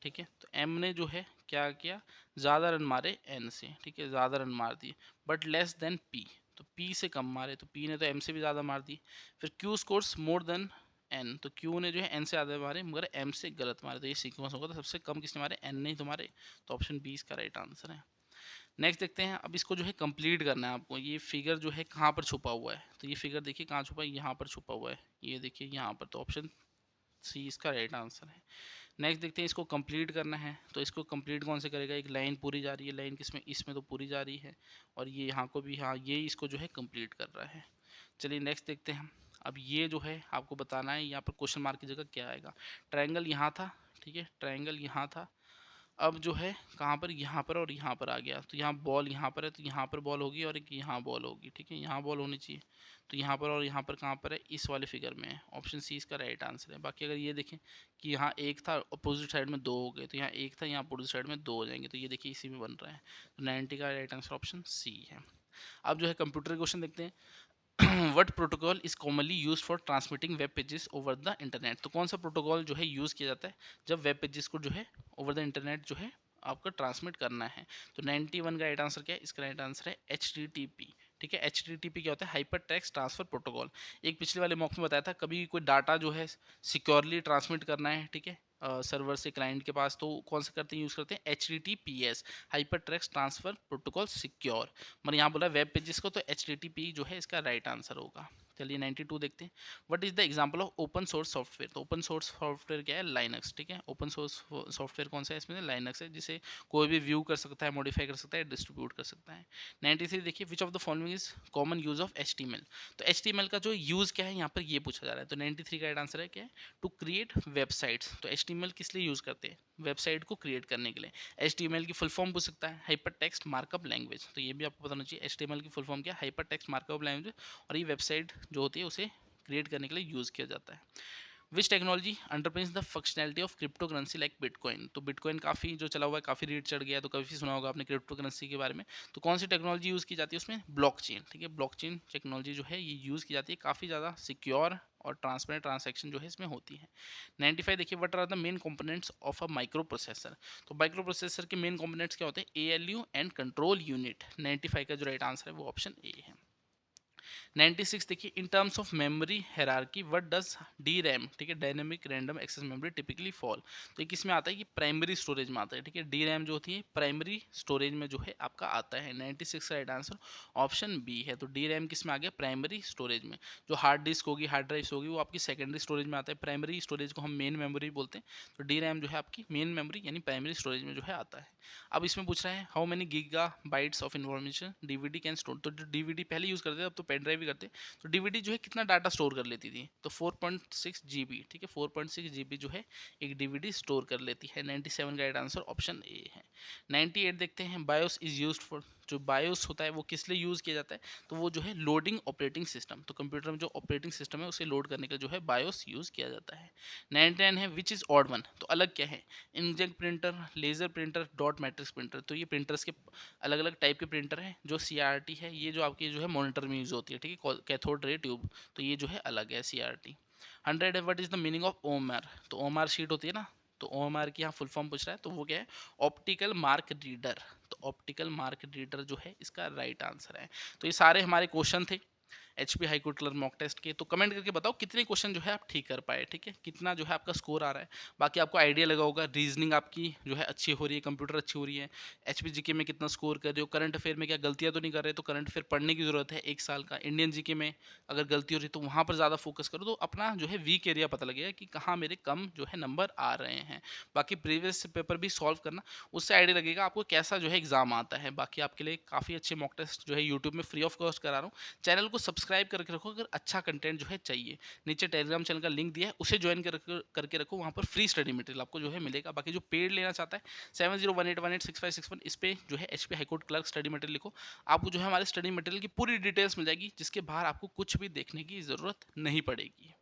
ठीक है, तो एम ने जो है क्या किया, ज़्यादा रन मारे एन से, ठीक है, ज़्यादा रन मार दिए, बट लेस देन पी, तो पी से कम मारे, तो पी ने तो एम से भी ज़्यादा मार दी। फिर Q scores more than N, तो क्यू ने जो है एन से ज़्यादा मारे मगर एम से गलत मारे, तो ये सीक्वेंस होगा, तो सबसे कम किसने मारे, एन ने ही तो मारे, तो ऑप्शन बी इसका राइट आंसर है। नेक्स्ट देखते हैं, अब इसको जो है कंप्लीट करना है आपको, ये फिगर जो है कहाँ पर छुपा हुआ है, तो ये फिगर देखिए कहाँ छुपा है, यहाँ पर छुपा हुआ है, ये देखिए यहाँ पर, तो ऑप्शन सी इसका राइट आंसर है। नेक्स्ट देखते हैं, इसको कंप्लीट करना है, तो इसको कंप्लीट कौन से करेगा, एक लाइन पूरी जा रही है, लाइन किसमें, इसमें तो पूरी जा रही है, और ये यहाँ को भी, हाँ ये इसको जो है कंप्लीट कर रहा है। चलिए नेक्स्ट देखते हैं। अब ये जो है आपको बताना है यहाँ पर क्वेश्चन मार्क की जगह क्या आएगा। ट्रायंगल यहाँ था, ठीक है, ट्रायंगल यहाँ था, अब जो है कहाँ पर, यहाँ पर और यहाँ पर आ गया, तो यहाँ बॉल यहाँ पर है, तो यहाँ पर बॉल होगी और एक यहाँ बॉल होगी, ठीक है, यहाँ बॉल होनी चाहिए, तो यहाँ पर और यहाँ पर कहाँ पर है, इस वाले फिगर में है, ऑप्शन सी इसका राइट आंसर है। बाकी अगर ये देखें कि यहाँ एक था, अपोजिट साइड में दो हो गए, तो यहाँ एक था, यहाँ अपोजिट साइड में दो हो जाएंगे, तो ये देखिए इसी में बन रहा है, तो 90 का राइट आंसर ऑप्शन सी है। अब जो है कंप्यूटर क्वेश्चन देखते हैं। What protocol is commonly used for transmitting web pages over the internet. तो कौन सा प्रोटोकॉल जो है यूज़ किया जाता है जब वेब पेजेस को जो है ओवर द इंटरनेट जो है आपको ट्रांसमिट करना है। तो 91 का राइट आंसर क्या है, इसका राइट आंसर है HTTP। ठीक है, HTTP क्या होता है, हाइपर टेक्स्ट ट्रांसफर प्रोटोकॉल। एक पिछले वाले मॉक में बताया था, कभी कोई डाटा जो है सिक्योरली ट्रांसमिट करना है, ठीक है, सर्वर से क्लाइंट के पास, तो कौन से करते हैं, यूज़ करते हैं HTTPS, hyper text transfer protocol secure. मैंने यहाँ बोला वेब पेजेस को, तो HTTP जो है इसका राइट आंसर होगा। चलिए 92 देखते हैं। What is the example of open source software. तो ओपन सोर्स सॉफ्टवेयर क्या है, लाइनक्स। ठीक है, ओपन सोर्स सॉफ्टवेयर कौन सा है, इसमें लाइनक्स है, जिसे कोई भी व्यू कर सकता है, मॉडिफाई कर सकता है, डिस्ट्रीब्यूट कर सकता है। 93 देखिए, which of the following is common use of HTML। तो HTML का जो यूज क्या है यहाँ पर ये पूछा जा रहा है। तो 93 का राइट आंसर है क्या है, टू क्रिएट वेबसाइट्स। तो HTML किस लिए यूज करते हैं, वेबसाइट को क्रिएट करने के लिए। HTML की फुल फॉर्म पूछ सकता है, हाइपर टेक्स्ट मार्कअप लैंग्वेज। तो ये भी आपको पता होना चाहिए, HTML की फुल फॉर्म क्या है, हाइपर टेक्स्ट मार्कअप लैंग्वेज। और ये वेबसाइट जो होती है उसे क्रिएट करने के लिए यूज़ किया जाता है। Which technology underpins the functionality of crypto currency like bitcoin. तो बिटकॉइन काफ़ी जो चला हुआ है, काफ़ी रेट चढ़ गया है, तो काफ़ी सुना होगा आपने क्रिप्टो करेंसी के बारे में। तो कौन सी टेक्नोलॉजी यूज़ की जाती है उसमें, ब्लॉकचेन। ठीक है, ब्लॉकचेन टेक्नोलॉजी जो है ये यूज़ की जाती है, काफ़ी ज़्यादा सिक्योर और ट्रांसपेरेंट ट्रांजैक्शन जो है इसमें होती है। 95 देखिए, what are the main components of a micro processor. तो माइक्रो प्रोसेसर के मेन कंपोनेंट्स क्या होते हैं, ALU एंड कंट्रोल यूनिट। 95 का जो राइट आंसर है वो ऑप्शन ए है। 96 देखिए, in terms of memory hierarchy what does DRAM, ठीक है, dynamic random access memory typically fall. तो ये किस में आता है, कि प्राइमरी स्टोरेज में आता है। ठीक है, DRAM जो होती है प्राइमरी स्टोरेज में जो है आपका आता है। 96 का राइट आंसर ऑप्शन बी है। तो DRAM किस में आ गया, प्राइमरी स्टोरेज में। जो हार्ड डिस्क होगी, हार्ड ड्राइव्स होगी, वो आपकी सेकेंडरी स्टोरेज में आता है। प्राइमरी स्टोरेज को हम मेन मेमोरी बोलते हैं। तो DRAM जो है आपकी मेन मेमोरी यानी प्राइमरी स्टोरेज में जो है आता है। अब इसमें पूछ रहा है, how many giga bytes of information DVD can store. तो जो DVD पहले यूज़ करते थे, अब तो पेन ड्राइव भी करते हैं। तो DVD जो है कितना डाटा स्टोर कर लेती थी, तो 4.6 GB। ठीक है, 4.6 GB जो है एक DVD स्टोर कर लेती है। 97 का राइट आंसर ऑप्शन ए है। 98 देखते हैं, बायोस इज यूज्ड फॉर। जो बायोस होता है वो किस लिए यूज़ किया जाता है, तो वो जो है लोडिंग ऑपरेटिंग सिस्टम। तो कंप्यूटर में जो ऑपरेटिंग सिस्टम है उसे लोड करने का जो है बायोस यूज़ किया जाता है। 99 है, विच इज़ ऑड वन। तो अलग क्या है, inkjet printer, laser printer, dot matrix printer. तो ये प्रिंटर्स के अलग अलग टाइप के प्रिंटर हैं। जो CRT है ये जो आपकी जो है मॉनिटर में यूज़ होती है, ठीक है, कैथोड रे ट्यूब। तो ये जो है अलग है CRT। 100 है, what is the meaning of OMR। तो OMR शीट होती है ना, तो OMR की यहाँ फुल फॉर्म पूछ रहा है, तो वो क्या है, ऑप्टिकल मार्क रीडर। तो ऑप्टिकल मार्क रीडर जो है इसका राइट आंसर है। तो ये सारे हमारे क्वेश्चन थे HP high court clerk mock test के। तो कमेंट करके बताओ कितने क्वेश्चन जो है आप ठीक कर पाए, ठीक है, कितना जो है आपका स्कोर आ रहा है। बाकी आपको आइडिया लगा होगा, रीजनिंग आपकी जो है अच्छी हो रही है, कंप्यूटर अच्छी हो रही है, HP GK में कितना स्कोर कर रहे हो, करंट अफेयर में क्या गलतियां तो नहीं कर रहे। तो करंट अफेयर पढ़ने की जरूरत है 1 साल का। इंडियन GK में अगर गलती हो रही है तो वहाँ पर ज़्यादा फोकस करो, तो अपना जो है वीक एरिया पता लगेगा कि कहाँ मेरे कम जो है नंबर आ रहे हैं। बाकी प्रीवियस पेपर भी सॉल्व करना, उससे आइडिया लगेगा आपको कैसा जो है एग्जाम आता है। बाकी आपके लिए काफ़ी अच्छे मॉक टेस्ट जो है यूट्यूब में फ्री ऑफ कॉस्ट करा रहा हूँ। चैनल को सब्सक्राइब करके रखो, अगर अच्छा कंटेंट जो है चाहिए। नीचे टेलीग्राम चैनल का लिंक दिया है, उसे ज्वाइन करके रखो, वहाँ पर फ्री स्टडी मटेरियल आपको जो है मिलेगा। बाकी जो पेड लेना चाहता है 7018186561, इस पे जो है HP high court clerk study material लिखो, आपको जो है हमारे स्टडी मटेरियल की पूरी डिटेल्स मिल जाएगी, जिसके बाहर आपको कुछ भी देखने की ज़रूरत नहीं पड़ेगी।